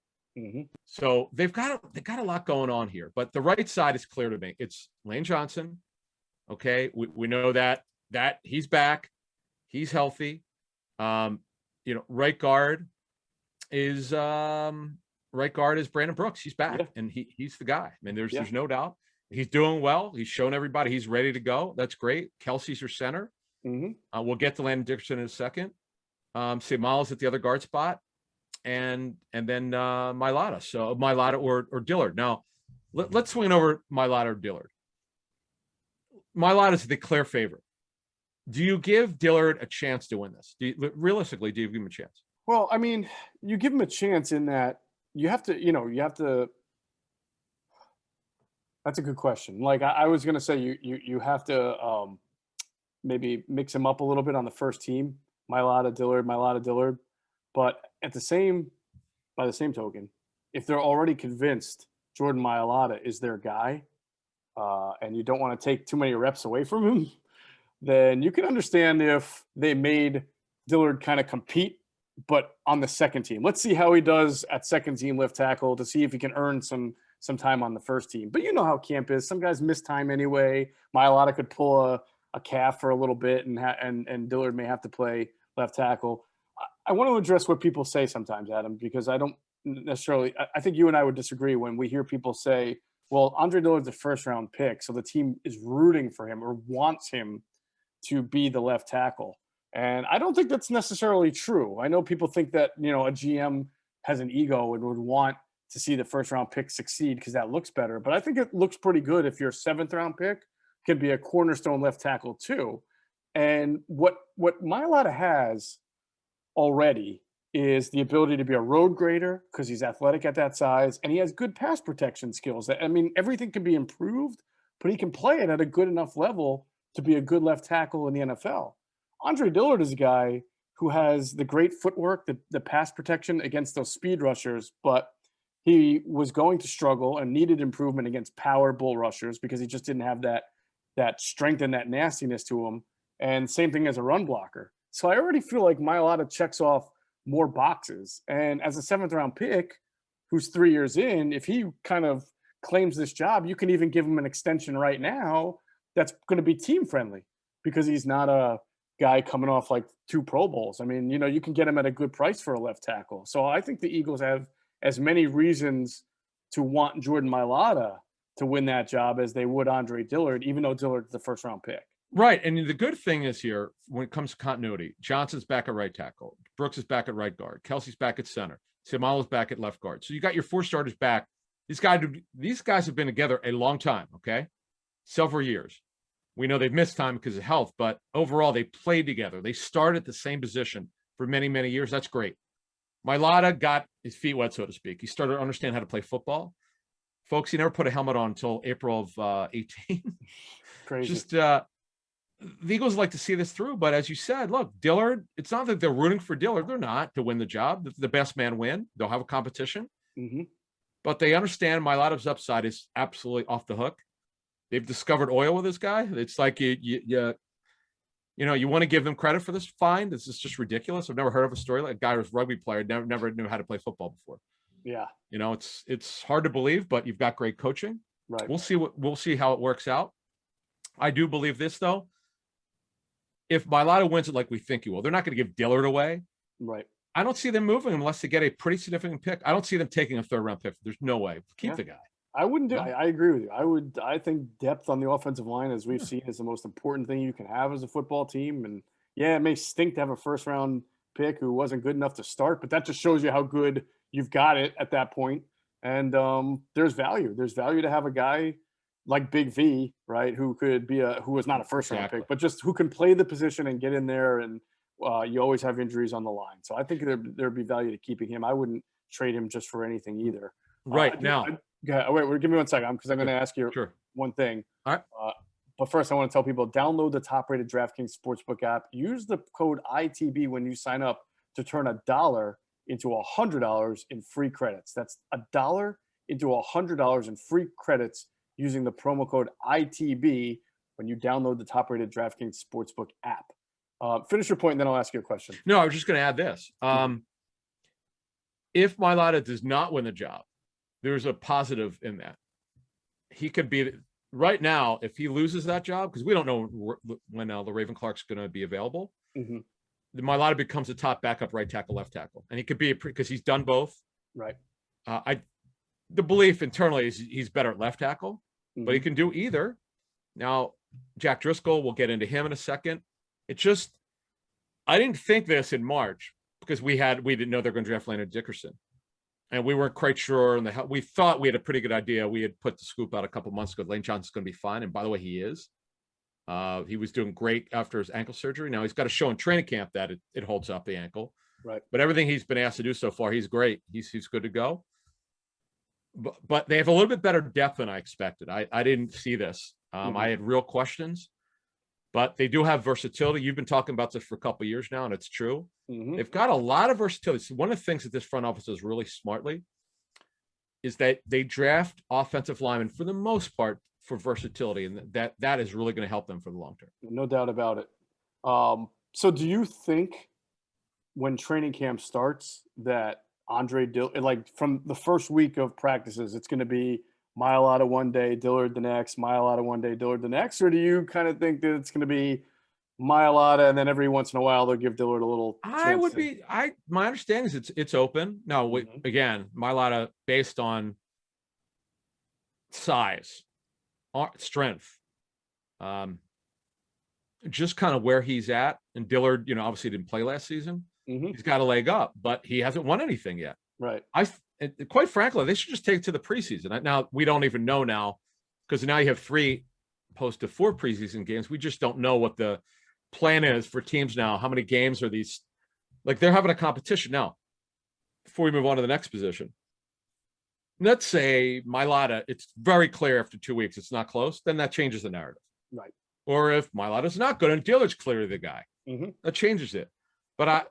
Speaker 2: So they've got a lot going on here, but the right side is clear to me. It's Lane Johnson. Okay, we know that he's back, he's healthy. Right guard is Brandon Brooks. He's back, and he's the guy. I mean, there's no doubt. He's doing well. He's shown everybody he's ready to go. That's great. Kelsey's your center. We'll get to Landon Dickerson in a second. Miles at the other guard spot, and then Mailata. So Mailata or Dillard. Now, let's swing over Mailata or Dillard. Mailata is the clear favorite. Do you give Dillard a chance to win this? Realistically, do you give him a chance?
Speaker 1: Well, I mean, you give him a chance in that you have to. That's a good question. Like I was going to say, you have to maybe mix him up a little bit on the first team. Mailata, Dillard. But by the same token, if they're already convinced Jordan Mailata is their guy, and you don't want to take too many reps away from him, then you can understand if they made Dillard kind of compete, but on the second team. Let's see how he does at second team left tackle to see if he can earn some time on the first team. But you know how camp is. Some guys miss time anyway. Mailata could pull a calf for a little bit, and Dillard may have to play left tackle. I want to address what people say sometimes, Adam, because I don't necessarily – I think you and I would disagree when we hear people say, well, Andre Dillard's a first-round pick, so the team is rooting for him or wants him to be the left tackle. And I don't think that's necessarily true. I know people think that, a GM has an ego and would want to see the first-round pick succeed because that looks better. But I think it looks pretty good if your seventh-round pick can be a cornerstone left tackle too. And what Mailata has already is the ability to be a road grader because he's athletic at that size, and he has good pass protection skills. I mean, everything can be improved, but he can play it at a good enough level to be a good left tackle in the NFL. Andre Dillard is a guy who has the great footwork, the pass protection against those speed rushers, but he was going to struggle and needed improvement against power bull rushers because he just didn't have that strength and that nastiness to him. And same thing as a run blocker. So I already feel like Mailata checks off more boxes. And as a seventh-round pick, who's 3 years in, if he kind of claims this job, you can even give him an extension right now that's going to be team-friendly because he's not a guy coming off like 2 Pro Bowls. I mean, you can get him at a good price for a left tackle. So I think the Eagles have as many reasons to want Jordan Mailata to win that job as they would Andre Dillard, even though Dillard's the first-round pick.
Speaker 2: Right. And the good thing is here, when it comes to continuity, Johnson's back at right tackle. Brooks is back at right guard. Kelsey's back at center. Samala's back at left guard. So you got your 4 starters back. These guys have been together a long time, okay? Several years. We know they've missed time because of health, but overall they played together. They started at the same position for many, many years. That's great. Mailata got his feet wet, so to speak. He started to understand how to play football. Folks, he never put a helmet on until April of 18.
Speaker 1: Crazy.
Speaker 2: Just the Eagles like to see this through, but as you said, look, Dillard, it's not that they're rooting for Dillard. They're not to win the job. The best man win. They'll have a competition. But they understand Mailata's upside is absolutely off the hook. They've discovered oil with this guy. It's like you want to give them credit for this. Fine. This is just ridiculous. I've never heard of a story like a guy who's a rugby player, never knew how to play football before.
Speaker 1: Yeah.
Speaker 2: It's hard to believe, but you've got great coaching.
Speaker 1: Right.
Speaker 2: We'll see how it works out. I do believe this though. If Mailata wins it like we think he will, they're not going to give Dillard away.
Speaker 1: Right.
Speaker 2: I don't see them moving unless they get a pretty significant pick. I don't see them taking a 3rd-round pick. There's no way. Keep the guy.
Speaker 1: I wouldn't do. I agree with you. I think depth on the offensive line, as we've seen, is the most important thing you can have as a football team. And yeah, it may stink to have a 1st-round pick who wasn't good enough to start, but that just shows you how good you've got it at that point. And there's value. There's value to have a guy like Big V, right? Who was not a 1st-round pick, but just who can play the position and get in there. And you always have injuries on the line. So I think there'd be value to keeping him. I wouldn't trade him just for anything either.
Speaker 2: Right now.
Speaker 1: Wait, give me 1 second because I'm going to ask you one thing.
Speaker 2: All right.
Speaker 1: But first, I want to tell people, download the top-rated DraftKings Sportsbook app. Use the code ITB when you sign up to turn $1 into $100 in free credits. That's $1 into $100 in free credits using the promo code ITB when you download the top-rated DraftKings Sportsbook app. Finish your point, and then I'll ask you a question.
Speaker 2: No, I was just going to add this. if Mailata does not win the job, there's a positive in that. He could be right now, if he loses that job, because we don't know when LaRaven Clark's going to be available.
Speaker 1: Mm-hmm.
Speaker 2: The Mailata becomes a top backup right tackle, left tackle, and he could be because he's done both.
Speaker 1: Right.
Speaker 2: The belief internally is he's better at left tackle, but he
Speaker 1: Mm-hmm.
Speaker 2: can do either. Now, Jack Driscoll, we'll get into him in a second. It just, I didn't think this in March because we didn't know they're going to draft Landon Dickerson, and we weren't quite sure. And we thought we had a pretty good idea. We had put the scoop out a couple months ago. Lane Johnson's going to be fine, and by the way, he is. He was doing great after his ankle surgery. Now he's got to show in training camp that it holds up the ankle.
Speaker 1: Right.
Speaker 2: But everything he's been asked to do so far, he's great. He's good to go. But they have a little bit better depth than I expected. I didn't see this. I had real questions, but they do have versatility. You've been talking about this for a couple of years now, and it's true.
Speaker 1: Mm-hmm.
Speaker 2: They've got a lot of versatility. So one of the things that this front office does really smartly is that they draft offensive linemen for the most part for versatility, and that is really going to help them for the long term.
Speaker 1: No doubt about it. So do you think when training camp starts that Andre Dillard, like from the first week of practices, it's going to be Mailata one day, Dillard the next, Mailata one day, Dillard the next? Or do you kind of think that it's going to be Mailata and then every once in a while they'll give Dillard a little chance?
Speaker 2: My understanding is it's open. Now, again, Mailata based on size, strength, just kind of where he's at. And Dillard, obviously didn't play last season.
Speaker 1: Mm-hmm.
Speaker 2: He's got a leg up, but he hasn't won anything yet.
Speaker 1: Right.
Speaker 2: Quite frankly, they should just take it to the preseason. Now, we don't even know now because now you have 3 opposed to 4 preseason games. We just don't know what the plan is for teams now. How many games are these? Like, they're having a competition now. Before we move on to the next position, let's say Mailata, it's very clear after 2 weeks it's not close, then that changes the narrative.
Speaker 1: Right.
Speaker 2: Or if Mailata's not good and Dillard's clearly the guy, that changes it. But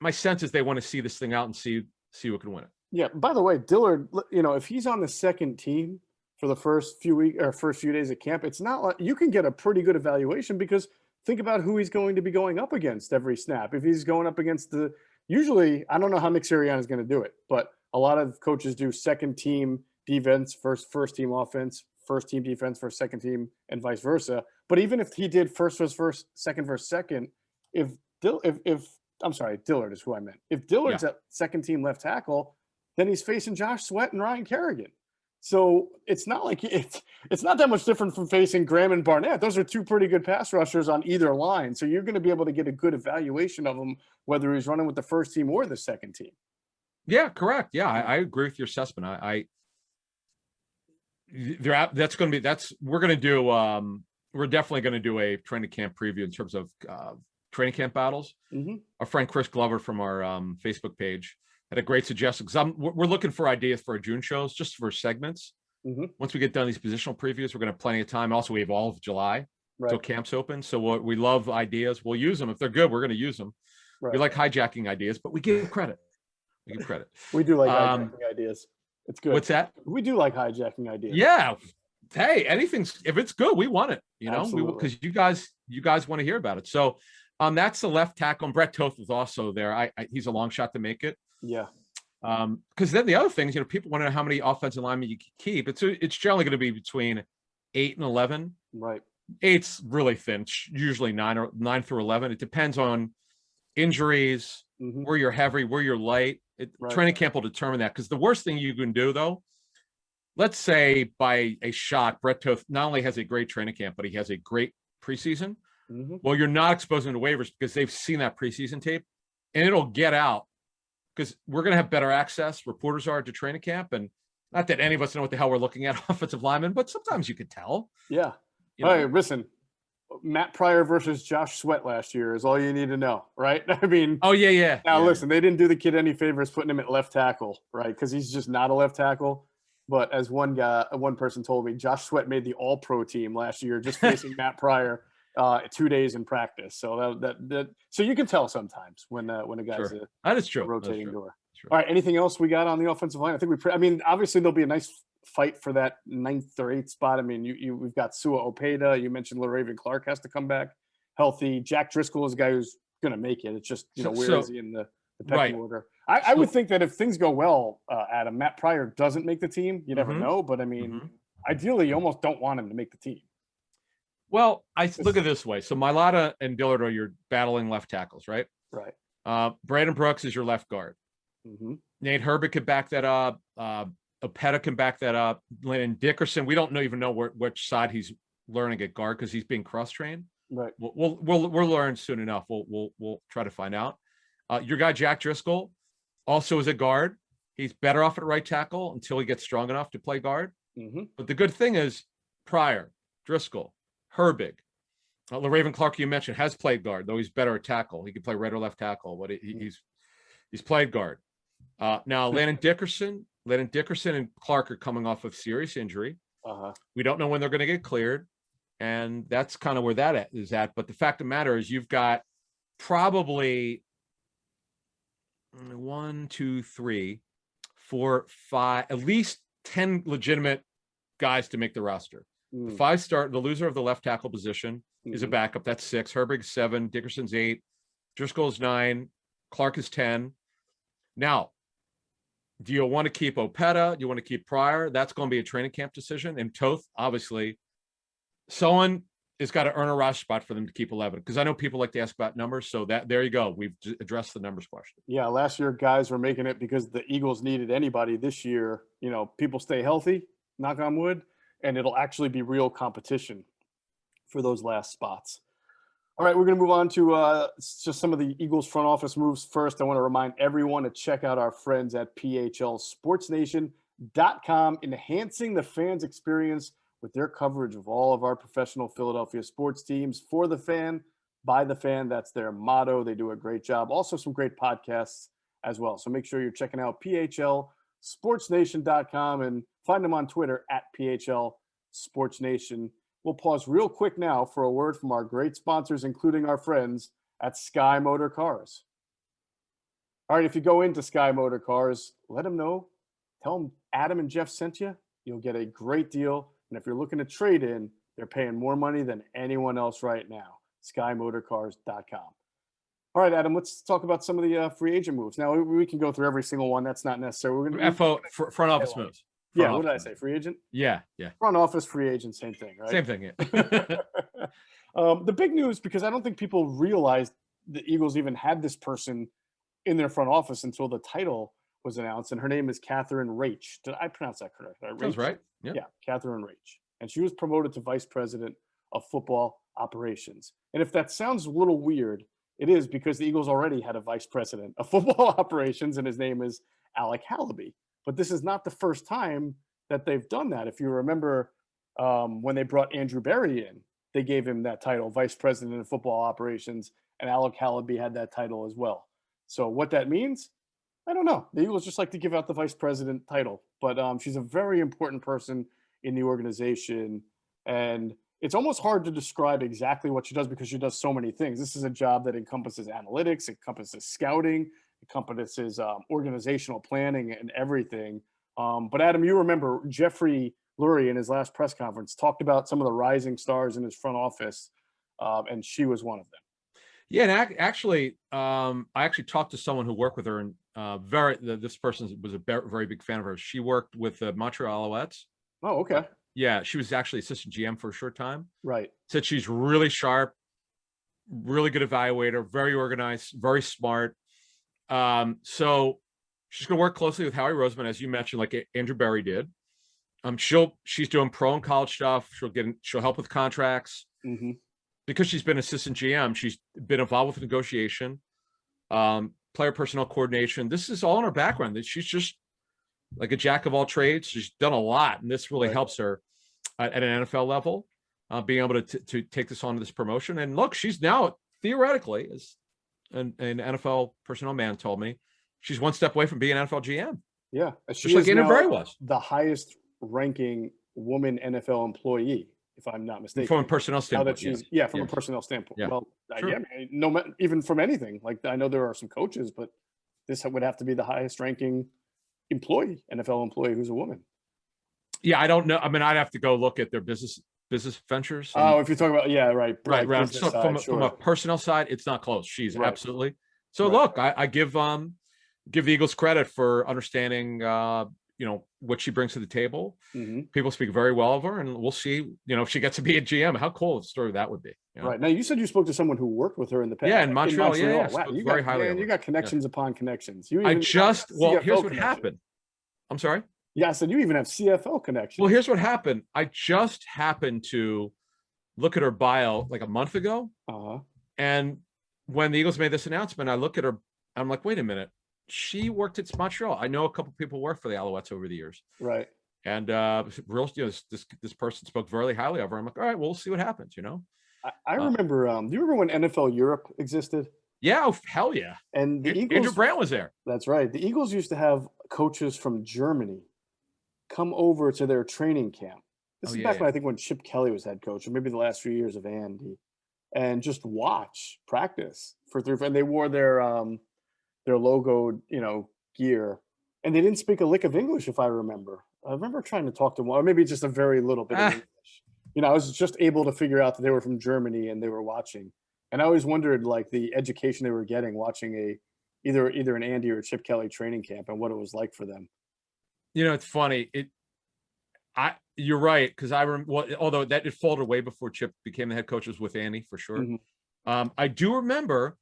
Speaker 2: my sense is they want to see this thing out and see who can win it.
Speaker 1: Yeah. By the way, Dillard, if he's on the second team for the first few days of camp, it's not like you can get a pretty good evaluation because think about who he's going to be going up against every snap. If he's going up against usually, I don't know how Nick Sirianni is going to do it, but a lot of coaches do second team defense, first team offense, first team defense for second team, and vice versa. But even if he did first versus first, second versus second, Dillard is who I meant. If Dillard's at second team left tackle, then he's facing Josh Sweat and Ryan Kerrigan. So it's not like it's not that much different from facing Graham and Barnett. Those are 2 pretty good pass rushers on either line. So you're going to be able to get a good evaluation of him, whether he's running with the first team or the second team.
Speaker 2: Yeah, correct. Yeah, I agree with your assessment. We're definitely going to do a training camp preview in terms of training camp battles.
Speaker 1: Mm-hmm.
Speaker 2: Our friend Chris Glover from our Facebook page had a great suggestion because we're looking for ideas for our June shows, just for segments.
Speaker 1: Mm-hmm.
Speaker 2: Once we get done these positional previews, we're going to have plenty of time. Also, we have all of July till camp's open, so we love ideas. We'll use them if they're good. We're going to use them. Right. We like hijacking ideas, but we give credit.
Speaker 1: We do like hijacking ideas. It's good.
Speaker 2: What's that?
Speaker 1: We do like hijacking ideas.
Speaker 2: Yeah. Hey, if it's good, we want it. Because you guys want to hear about it. So, that's the left tackle. And Brett Toth is also there. He's a long shot to make it.
Speaker 1: Yeah.
Speaker 2: Because then the other things, people want to know how many offensive linemen you can keep. It's generally going to be between 8 and 11.
Speaker 1: Right.
Speaker 2: 8's really thin. It's usually 9 through 11. It depends on injuries, where you're heavy, where you're light. Training camp will determine that. Because the worst thing you can do, though, let's say by a shot, Brett Toth not only has a great training camp, but he has a great preseason. Well, you're not exposing him to waivers because they've seen that preseason tape, and it'll get out because we're going to have better access. Reporters are to training camp, and not that any of us know what the hell we're looking at offensive linemen, but sometimes you could tell.
Speaker 1: Yeah. Hey, listen, Matt Pryor versus Josh Sweat last year is all you need to know, right? I mean, listen, they didn't do the kid any favors putting him at left tackle, right? Because he's just not a left tackle. But as one person told me, Josh Sweat made the All-Pro team last year just facing Matt Pryor 2 days in practice. So so you can tell sometimes when a guy's
Speaker 2: that is true.
Speaker 1: Rotating door. All right, anything else we got on the offensive line? I think obviously there'll be a nice fight for that 9th or 8th spot. I mean, we've got Sua Opeta. You mentioned LaRaven Clark has to come back healthy. Jack Driscoll is a guy who's going to make it. It's just where is he in the pecking order? I would think that if things go well, Adam, Matt Pryor doesn't make the team. You never know, but I mean, ideally, you almost don't want him to make the team.
Speaker 2: Well, I look at it this way. So Mailata and Dillard are your battling left tackles, right?
Speaker 1: Right.
Speaker 2: Brandon Brooks is your left guard. Nate Herbert could back that up. Opeta can back that up. Landon Dickerson, we don't even know which side he's learning at guard because he's being cross-trained.
Speaker 1: Right.
Speaker 2: We'll learn soon enough. We'll try to find out. Your guy Jack Driscoll also is a guard. He's better off at right tackle until he gets strong enough to play guard. But the good thing is Pryor, Driscoll, Herbig, LaRaven Clark you mentioned has played guard, though he's better at tackle. He can play right or left tackle, but he's played guard. Now Landon Dickerson and Clark are coming off of serious injury. We don't know when they're going to get cleared, and that's kind of where that is at. But the fact of the matter is, you've got probably 1, 2, 3, 4, 5, at least 10 legitimate guys to make the roster. The 5-star, the loser of the left tackle position is a backup. That's 6. Herbig's 7. Dickerson's 8. Driscoll's 9. Clark is 10. Now, do you want to keep Opeta? Do you want to keep Pryor? That's going to be a training camp decision. And Toth, obviously, someone has got to earn a roster spot for them to keep 11. Because I know people like to ask about numbers. So there you go. We've addressed the numbers question.
Speaker 1: Yeah, last year guys were making it because the Eagles needed anybody. This year, people stay healthy, knock on wood, and it'll actually be real competition for those last spots. All right, we're going to move on to just some of the Eagles front office moves. First, I want to remind everyone to check out our friends at PHLSportsNation.com, enhancing the fans' experience with their coverage of all of our professional Philadelphia sports teams. For the fan, by the fan, that's their motto. They do a great job. Also, some great podcasts as well. So make sure you're checking out PHLSportsNation.com and find them on Twitter at PHLSportsNation. We'll pause real quick now for a word from our great sponsors, including our friends at Sky Motor Cars. All right, if you go into Sky Motor Cars, let them know. Tell them Adam and Geoff sent you. You'll get a great deal. And if you're looking to trade in, they're paying more money than anyone else right now. SkyMotorCars.com. All right, Adam, let's talk about some of the free agent moves. Now, we can go through every single one. That's not necessary. We're going
Speaker 2: to front office moves.
Speaker 1: What did I say? Free agent?
Speaker 2: Yeah.
Speaker 1: Front office, free agent, same thing, right?
Speaker 2: Same thing, yeah.
Speaker 1: The big news, because I don't think people realized the Eagles even had this person in their front office until the title was announced, and her name is Catherine Raich. Did I pronounce that correct?
Speaker 2: That's right.
Speaker 1: Yeah, Catherine Raich. And she was promoted to vice president of football operations. And if that sounds a little weird, it is because the Eagles already had a vice president of football operations, and his name is Alec Hallaby. But this is not the first time that they've done that. If you remember when they brought Andrew Berry in, they gave him that title, Vice President of Football Operations, and Alec Hallaby had that title as well. So what that means, I don't know. The Eagles just like to give out the Vice President title, but she's a very important person in the organization, and it's almost hard to describe exactly what she does because she does so many things. This is a job that encompasses analytics, encompasses scouting, encompasses organizational planning and everything. But Adam, you remember Jeffrey Lurie in his last press conference talked about some of the rising stars in his front office, and she was one of them.
Speaker 2: Yeah, and actually, I actually talked to someone who worked with her, and this person was a very big fan of hers. She worked with the Montreal Alouettes.
Speaker 1: Oh, okay.
Speaker 2: Yeah, she was actually assistant GM for a short time.
Speaker 1: Right.
Speaker 2: Said she's really sharp, really good evaluator, very organized, very smart. So she's going to work closely with Howie Roseman, as you mentioned, like Andrew Berry did. She's doing pro and college stuff. She'll help with contracts. Because she's been assistant GM. She's been involved with negotiation, player personnel coordination. This is all in her background. That she's just like a jack of all trades. She's done a lot, and this really helps her at an NFL level, being able to take this on to this promotion. And look, she's now theoretically, as an NFL personnel man told me, she's one step away from being an NFL GM.
Speaker 1: Yeah,
Speaker 2: just like Andrew Berry was
Speaker 1: the highest ranking woman NFL employee, if I'm not mistaken.
Speaker 2: From a personnel standpoint.
Speaker 1: From a personnel standpoint. Yeah. Well, even from anything. Like, I know there are some coaches, but this would have to be the highest ranking employee, NFL employee, who's a woman.
Speaker 2: Yeah, I don't know. I mean, I'd have to go look at their business ventures.
Speaker 1: If you're talking about,
Speaker 2: right. So from a personnel side, it's not close. She's absolutely. So look, I give give the Eagles credit for understanding, what she brings to the table. People speak very well of her, and we'll see, if she gets to be a GM, how cool of a story that would be.
Speaker 1: Right. Now, you said you spoke to someone who worked with her in the past.
Speaker 2: Yeah, in Montreal. Yeah.
Speaker 1: Wow,
Speaker 2: Spoke very highly of her.
Speaker 1: you got connections upon connections. You
Speaker 2: I
Speaker 1: even
Speaker 2: just, well,
Speaker 1: CFL
Speaker 2: here's what
Speaker 1: connection.
Speaker 2: happened. I'm sorry?
Speaker 1: Yeah, I said you even have CFL connections.
Speaker 2: Well, here's what happened. I just happened to look at her bio like a month ago. And when the Eagles made this announcement, I look at her, I'm like, wait a minute. She worked at Montreal. I know a couple people worked for the Alouettes over the years.
Speaker 1: Right.
Speaker 2: And this person spoke very highly of her. I'm like, all right, well, we'll see what happens,
Speaker 1: I remember, do you remember when NFL Europe existed?
Speaker 2: Yeah, hell yeah.
Speaker 1: And the Eagles,
Speaker 2: Andrew Brandt was there.
Speaker 1: That's right. The Eagles used to have coaches from Germany come over to their training camp. This is back when I think when Chip Kelly was head coach, or maybe the last few years of Andy, and just watch practice and they wore their logo, gear, and they didn't speak a lick of English, if I remember. I remember trying to talk to one, or maybe just a very little bit of English. I was just able to figure out that they were from Germany and they were watching. And I always wondered, like, the education they were getting watching either an Andy or a Chip Kelly training camp and what it was like for them.
Speaker 2: It's funny. You're right, because although that it folded away before Chip became the head coaches with Andy for sure. I do remember,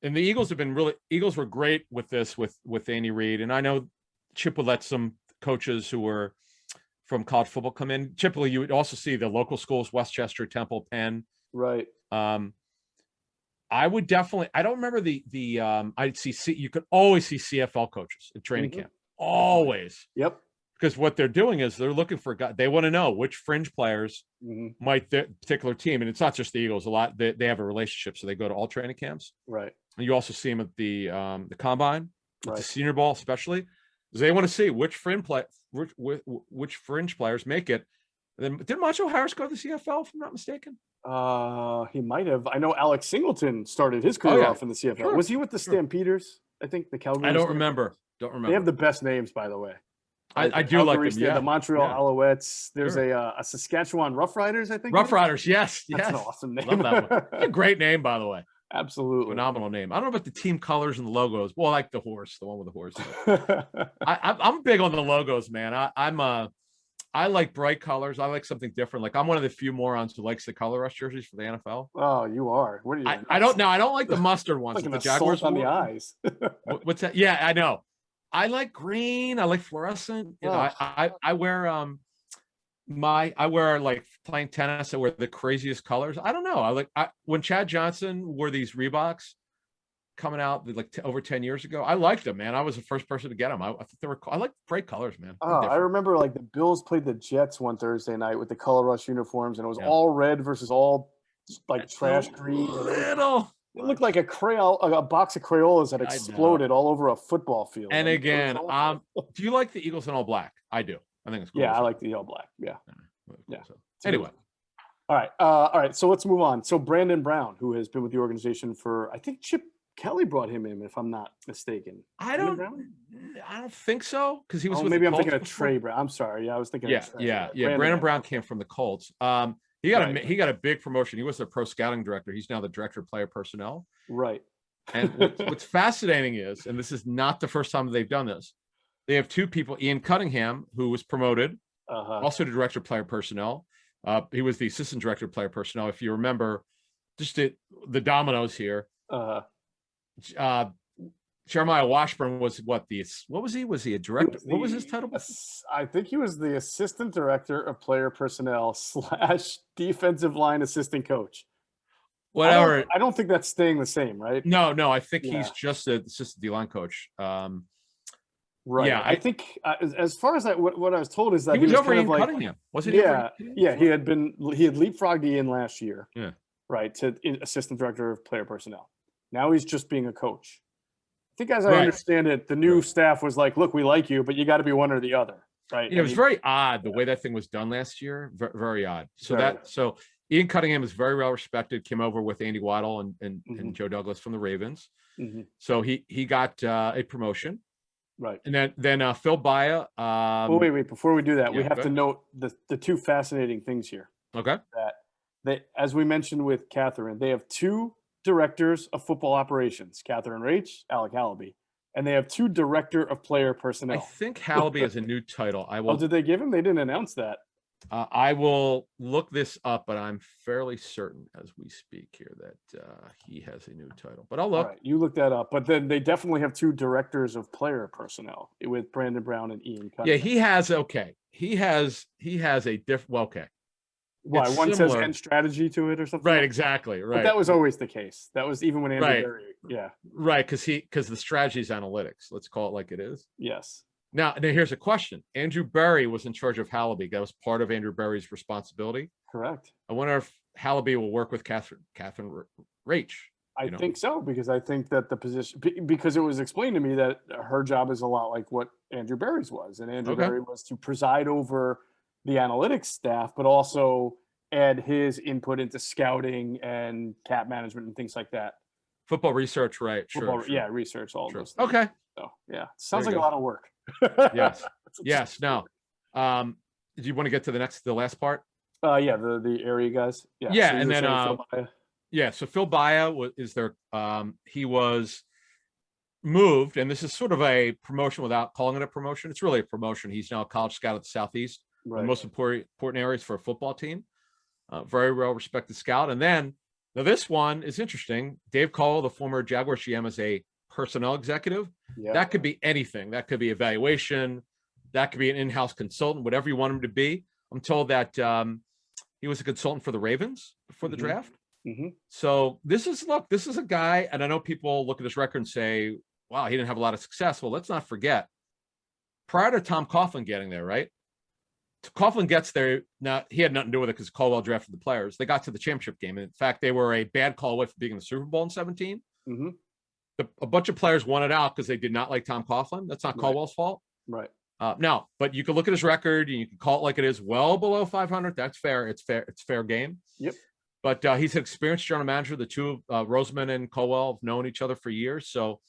Speaker 2: and the Eagles were great with this with Andy Reid, and I know Chip would let some coaches who were from college football come in. Typically, you would also see the local schools: Westchester, Temple, Penn.
Speaker 1: Right.
Speaker 2: I would definitely. I don't remember I'd see. You could always see CFL coaches at training camp. Always.
Speaker 1: Yep.
Speaker 2: Because what they're doing is they're looking for guys. They want to know which fringe players might their particular team, and it's not just the Eagles. A lot they have a relationship, so they go to all training camps.
Speaker 1: Right.
Speaker 2: And you also see them at the combine, at the Senior Bowl, especially. They want to see which fringe players make it. And then did Macho Harris go to the CFL, if I'm not mistaken?
Speaker 1: He might have. I know Alex Singleton started his career off in the CFL.
Speaker 2: Sure.
Speaker 1: Was he with the Stampeders? I think the Calgary.
Speaker 2: I don't remember.
Speaker 1: They have the best names, by the way.
Speaker 2: I do like them. Yeah.
Speaker 1: The Montreal Alouettes. There's a Saskatchewan Roughriders, I think.
Speaker 2: Roughriders, yes.
Speaker 1: That's an awesome name.
Speaker 2: Love that one. A great name, by the way.
Speaker 1: Absolutely.
Speaker 2: Phenomenal name. I don't know about the team colors and the logos. Well, I like the horse, the one with the horse. I'm big on the logos, man. I like bright colors. I like something different. Like, I'm one of the few morons who likes the color rush jerseys for the NFL.
Speaker 1: Oh, you are. What are you?
Speaker 2: I don't know. I don't like the mustard ones.
Speaker 1: Like
Speaker 2: the
Speaker 1: Jaguars on the eyes.
Speaker 2: What's that? Yeah, I know. I like green. I like fluorescent. I wear I wear, like, playing tennis. I wear the craziest colors. I don't know. When Chad Johnson wore these Reeboks coming out like over 10 years ago, I liked them, man. I was the first person to get them. I thought I like bright colors, man.
Speaker 1: I remember, like, the Bills played the Jets one Thursday night with the color rush uniforms, and it was all red versus all like trash green. It looked like a box of Crayolas that exploded all over a football field.
Speaker 2: And again, do you like the Eagles in all black? I do. I think it's cool.
Speaker 1: Yeah, I like the all black. Yeah.
Speaker 2: So, anyway.
Speaker 1: All right. So let's move on. So Brandon Brown, who has been with the organization for, I think Chip Kelly brought him in, if I'm not mistaken.
Speaker 2: I don't think so, because he was with
Speaker 1: maybe
Speaker 2: the
Speaker 1: I'm thinking of
Speaker 2: before.
Speaker 1: Trey Brown. I'm sorry. Yeah, I was thinking of Trey.
Speaker 2: Yeah. Brandon Brown came from the Colts. He got a big promotion. He was the pro scouting director. He's now the director of player personnel.
Speaker 1: Right.
Speaker 2: And what's fascinating is, and this is not the first time they've done this, they have two people, Ian Cunningham, who was promoted, also to director of player personnel. He was the assistant director of player personnel. If you remember, just the dominoes here. Jeremiah Washburn was what was he? Was he a director? What was his title?
Speaker 1: I think he was the assistant director of player personnel / defensive line assistant coach.
Speaker 2: Whatever.
Speaker 1: I don't think that's staying the same, right?
Speaker 2: No. I think he's just the assistant D-line coach.
Speaker 1: Right. Yeah, I think as far as what I was told is that
Speaker 2: he was over
Speaker 1: kind
Speaker 2: in
Speaker 1: of like,
Speaker 2: Cunningham, wasn't he?
Speaker 1: Yeah. He had leapfrogged Ian last year.
Speaker 2: Yeah.
Speaker 1: Right, to assistant director of player personnel. Now he's just being a coach. I think, as I understand it, the new staff was like, "Look, we like you, but you got to be one or the other." Right.
Speaker 2: It was very odd the way that thing was done last year. Very, very odd. So Ian Cunningham is very well respected. Came over with Andy Waddle and Joe Douglas from the Ravens. So he got a promotion.
Speaker 1: Right.
Speaker 2: And then Phil Baia.
Speaker 1: Wait. Before we do that, we have to note the two fascinating things here.
Speaker 2: Okay.
Speaker 1: That, as we mentioned with Catherine, they have two directors of football operations, Catherine Raich, Alec Hallaby. and they have 2 director of player
Speaker 2: I
Speaker 1: personnel.
Speaker 2: think Hallaby has a new title. I
Speaker 1: Oh,
Speaker 2: will.
Speaker 1: did they give him? They didn't announce that.
Speaker 2: I will look this up, but I'm fairly certain as we speak here that he has a new title. But I'll
Speaker 1: All
Speaker 2: look.
Speaker 1: right, you look that up. But then they definitely have 2 directors of player personnel with Brandon Brown and Ian Cunningham.
Speaker 2: Yeah, he has. Okay, he has a different. Well, okay.
Speaker 1: Why?
Speaker 2: It's
Speaker 1: One
Speaker 2: similar.
Speaker 1: says end strategy to it or something.
Speaker 2: Right, exactly. Right.
Speaker 1: But that was always the case. That was even when Andrew
Speaker 2: Right.
Speaker 1: Berry. Yeah.
Speaker 2: Right, because the strategy is analytics. Let's call it like it is.
Speaker 1: Yes.
Speaker 2: Now here's a question. Andrew Berry was in charge of Hallaby. That was part of Andrew Berry's responsibility.
Speaker 1: Correct.
Speaker 2: I wonder if Hallaby will work with Catherine Rach.
Speaker 1: I think so, because I think that the position, because it was explained to me that her job is a lot like what Andrew Berry's was. And Andrew Berry was to preside over the analytics staff, but also add his input into scouting and cap management and things like that.
Speaker 2: Football research, right?
Speaker 1: Football,
Speaker 2: sure.
Speaker 1: Yeah, research, all those things.
Speaker 2: Okay.
Speaker 1: So, yeah, sounds like a lot of work.
Speaker 2: Yes. Yes. Now, do you want to get to the last part?
Speaker 1: Yeah, the area guys. Yeah.
Speaker 2: Yeah,
Speaker 1: so
Speaker 2: and then so Phil Baia is there. He was moved, and this is sort of a promotion without calling it a promotion. It's really a promotion. He's now a college scout at the Southeast, the most important areas for a football team. Very well respected scout. And then now this one is interesting. Dave Caldwell, the former Jaguars GM, is a personnel executive. Yeah. That could be anything. That could be evaluation. That could be an in-house consultant, whatever you want him to be. I'm told that he was a consultant for the Ravens before the draft. So this is a guy, and I know people look at his record and say, wow, he didn't have a lot of success. Well, let's not forget, prior to Tom Coughlin getting there, right? Coughlin gets there. Now, he had nothing to do with it because Caldwell drafted the players. They got to the championship game. And in fact, they were a bad call away from being in the Super Bowl in 2017. A bunch of players wanted out because they did not like Tom Coughlin. That's not Caldwell's fault.
Speaker 1: Right.
Speaker 2: Now, but you can look at his record and you can call it like it is, well below 500. That's fair. It's fair. It's fair game.
Speaker 1: Yep.
Speaker 2: But he's an experienced general manager. The two, Roseman and Caldwell, have known each other for years. So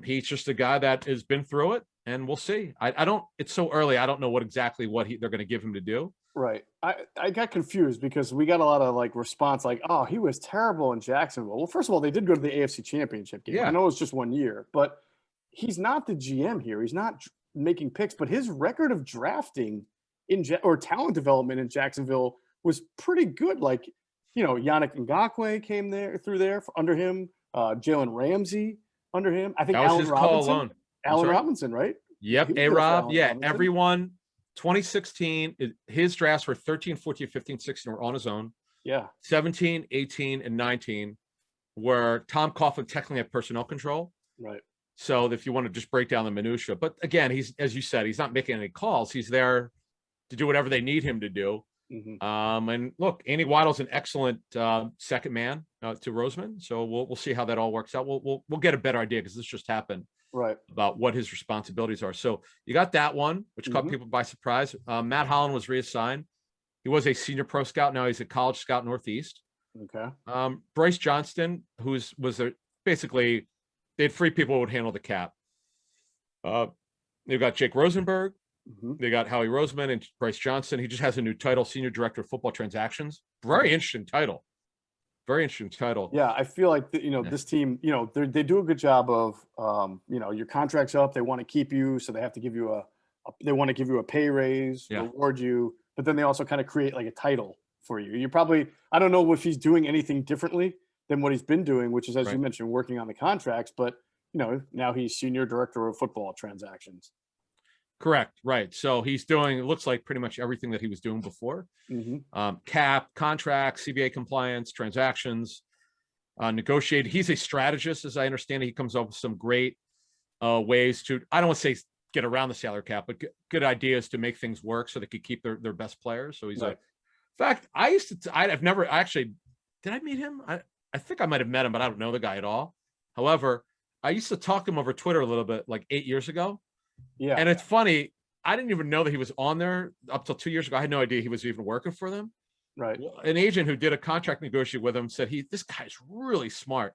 Speaker 2: he's just a guy that has been through it, and we'll see. I don't. It's so early. I don't know exactly what they're going to give him to do.
Speaker 1: Right. I got confused because we got a lot of response oh, he was terrible in Jacksonville. Well, first of all, they did go to the AFC Championship game. Yeah. I know it's just 1 year, but he's not the GM here. He's not making picks, but his record of drafting or talent development in Jacksonville was pretty good. Yannick Ngakoue came through there under him. Jalen Ramsey under him. I think Allen Robinson. Allen Robinson, right?
Speaker 2: Yep. A-Rob. Yeah. Robinson. Everyone. 2016, his drafts were 13, 14, 15, 16 were on his own.
Speaker 1: Yeah.
Speaker 2: 17, 18, and 19 were Tom Coughlin technically had personnel control.
Speaker 1: Right.
Speaker 2: So if you want to just break down the minutia, but again, he's, as you said, he's not making any calls. He's there to do whatever they need him to do. And look, Andy Weidl's an excellent second man to Roseman. So we'll see how that all works out. We'll get a better idea because this just happened.
Speaker 1: Right.
Speaker 2: About what his responsibilities are. So you got that one, which caught people by surprise. Matt Holland was reassigned. He was a senior pro scout. Now he's a college scout Northeast.
Speaker 1: Okay.
Speaker 2: Bryce Johnston, basically they had 3 people who would handle the cap. They've got Jake Rosenberg. They got Howie Roseman and Bryce Johnston. He just has a new title, Senior Director of Football Transactions. Very interesting title. Very interesting title.
Speaker 1: Yeah, I feel like this team, they do a good job of, your contract's up. They want to keep you, so they have to give you they want to give you a pay raise, reward you, but then they also kind of create a title for you. You probably, I don't know if he's doing anything differently than what he's been doing, which is, as you mentioned, working on the contracts. But now he's Senior Director of Football Transactions.
Speaker 2: Correct. Right. So he's doing, it looks like pretty much everything that he was doing before. Cap, contracts, CBA compliance, transactions, negotiate. He's a strategist, as I understand it. He comes up with some great ways to, I don't want to say get around the salary cap, but good ideas to make things work so they could keep their best players. So he's in fact, I've never actually, did I meet him? I think I might have met him, but I don't know the guy at all. However, I used to talk to him over Twitter a little bit, 8 years ago. Yeah. And it's funny. I didn't even know that he was on there up till 2 years ago. I had no idea he was even working for them.
Speaker 1: Right.
Speaker 2: An agent who did a contract negotiation with him said, this guy's really smart.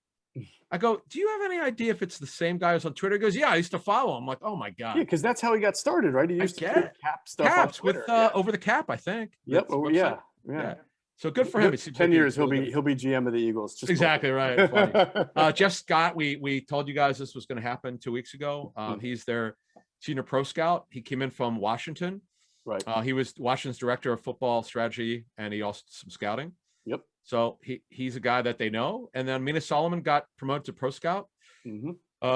Speaker 2: I go, do you have any idea if it's the same guy who's on Twitter? He goes, yeah, I used to follow him. I'm like, oh my God.
Speaker 1: Yeah, because that's how he got started, right? He used to do cap stuff
Speaker 2: Caps
Speaker 1: on Twitter.
Speaker 2: with over the cap, I think.
Speaker 1: Yep. Yeah.
Speaker 2: So good for him. It seems
Speaker 1: 10
Speaker 2: like
Speaker 1: years he'll be GM of the Eagles. Just
Speaker 2: exactly right. Funny. Geoff Scott, we told you guys this was going to happen 2 weeks ago. He's their senior pro scout. He came in from Washington.
Speaker 1: Right.
Speaker 2: He was Washington's director of football strategy, and he also did some scouting.
Speaker 1: Yep.
Speaker 2: So he's a guy that they know. And then Mina Solomon got promoted to pro scout.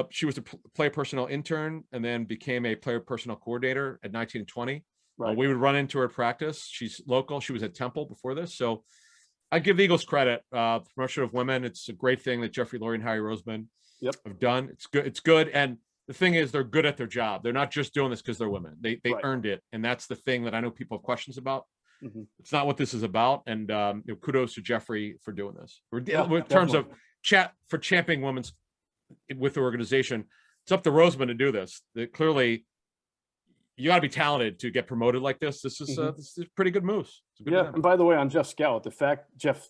Speaker 2: She was a player personnel intern and then became a player personnel coordinator at 19 and 20.
Speaker 1: Right.
Speaker 2: We would run into her at practice. She's local. She was at Temple before this. So I give the Eagles credit. Promotion of women. It's a great thing that Jeffrey Lurie and Harry Roseman have done. It's good. It's good. And the thing is, they're good at their job. They're not just doing this because they're women. They earned it. And that's the thing that I know people have questions about. It's not what this is about. And kudos to Jeffrey for doing this. In terms of championing women's with the organization, it's up to Roseman to do this. Clearly, you got to be talented to get promoted like this. This is pretty good moves.
Speaker 1: And by the way, on Jeff Scott, Jeff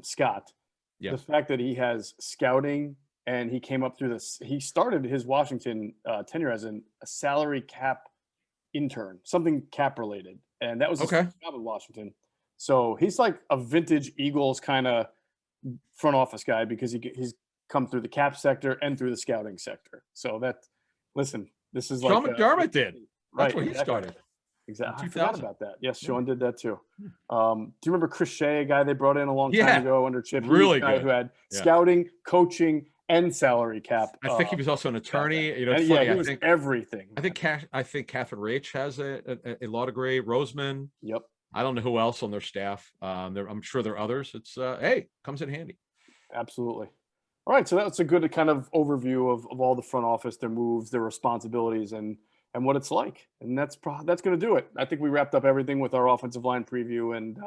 Speaker 1: Scott, the fact that he has scouting and he came up through this, he started his Washington tenure as a salary cap intern, something cap related, and that was his first job in Washington. So he's like a vintage Eagles kind of front office guy because he's come through the cap sector and through the scouting sector. So this is
Speaker 2: Sean
Speaker 1: like
Speaker 2: McDermott did. That's
Speaker 1: Right,
Speaker 2: where he started.
Speaker 1: Exactly. I forgot about that. Yes, Sean did that too. Do you remember Chris Shea, a guy they brought in a long time ago under Chip?
Speaker 2: Really
Speaker 1: guy
Speaker 2: good.
Speaker 1: Who had scouting, coaching, and salary cap.
Speaker 2: I think he was also an attorney. You know,
Speaker 1: it's funny. He was everything.
Speaker 2: I think Catherine Raich has a law degree. Roseman.
Speaker 1: Yep.
Speaker 2: I don't know who else on their staff. I'm sure there are others. It's comes in handy.
Speaker 1: Absolutely. All right, so that's a good kind of overview of all the front office, their moves, their responsibilities, and what it's like. And that's going to do it. I think we wrapped up everything with our offensive line preview and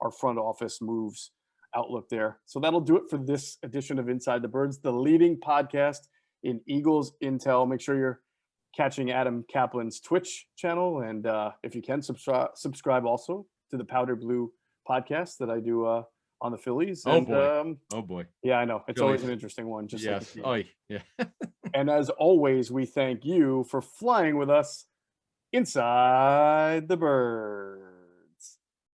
Speaker 1: our front office moves outlook there. So that'll do it for this edition of Inside the Birds, the leading podcast in Eagles Intel. Make sure you're catching Adam Caplan's Twitch channel. And if you can, subscribe also to the Powder Blue podcast that I do on the Phillies.
Speaker 2: Oh boy.
Speaker 1: Yeah, I know. It's
Speaker 2: Phillies.
Speaker 1: Always an interesting one. Just
Speaker 2: yes.
Speaker 1: Like
Speaker 2: yeah.
Speaker 1: And as always, we thank you for flying with us inside the bird.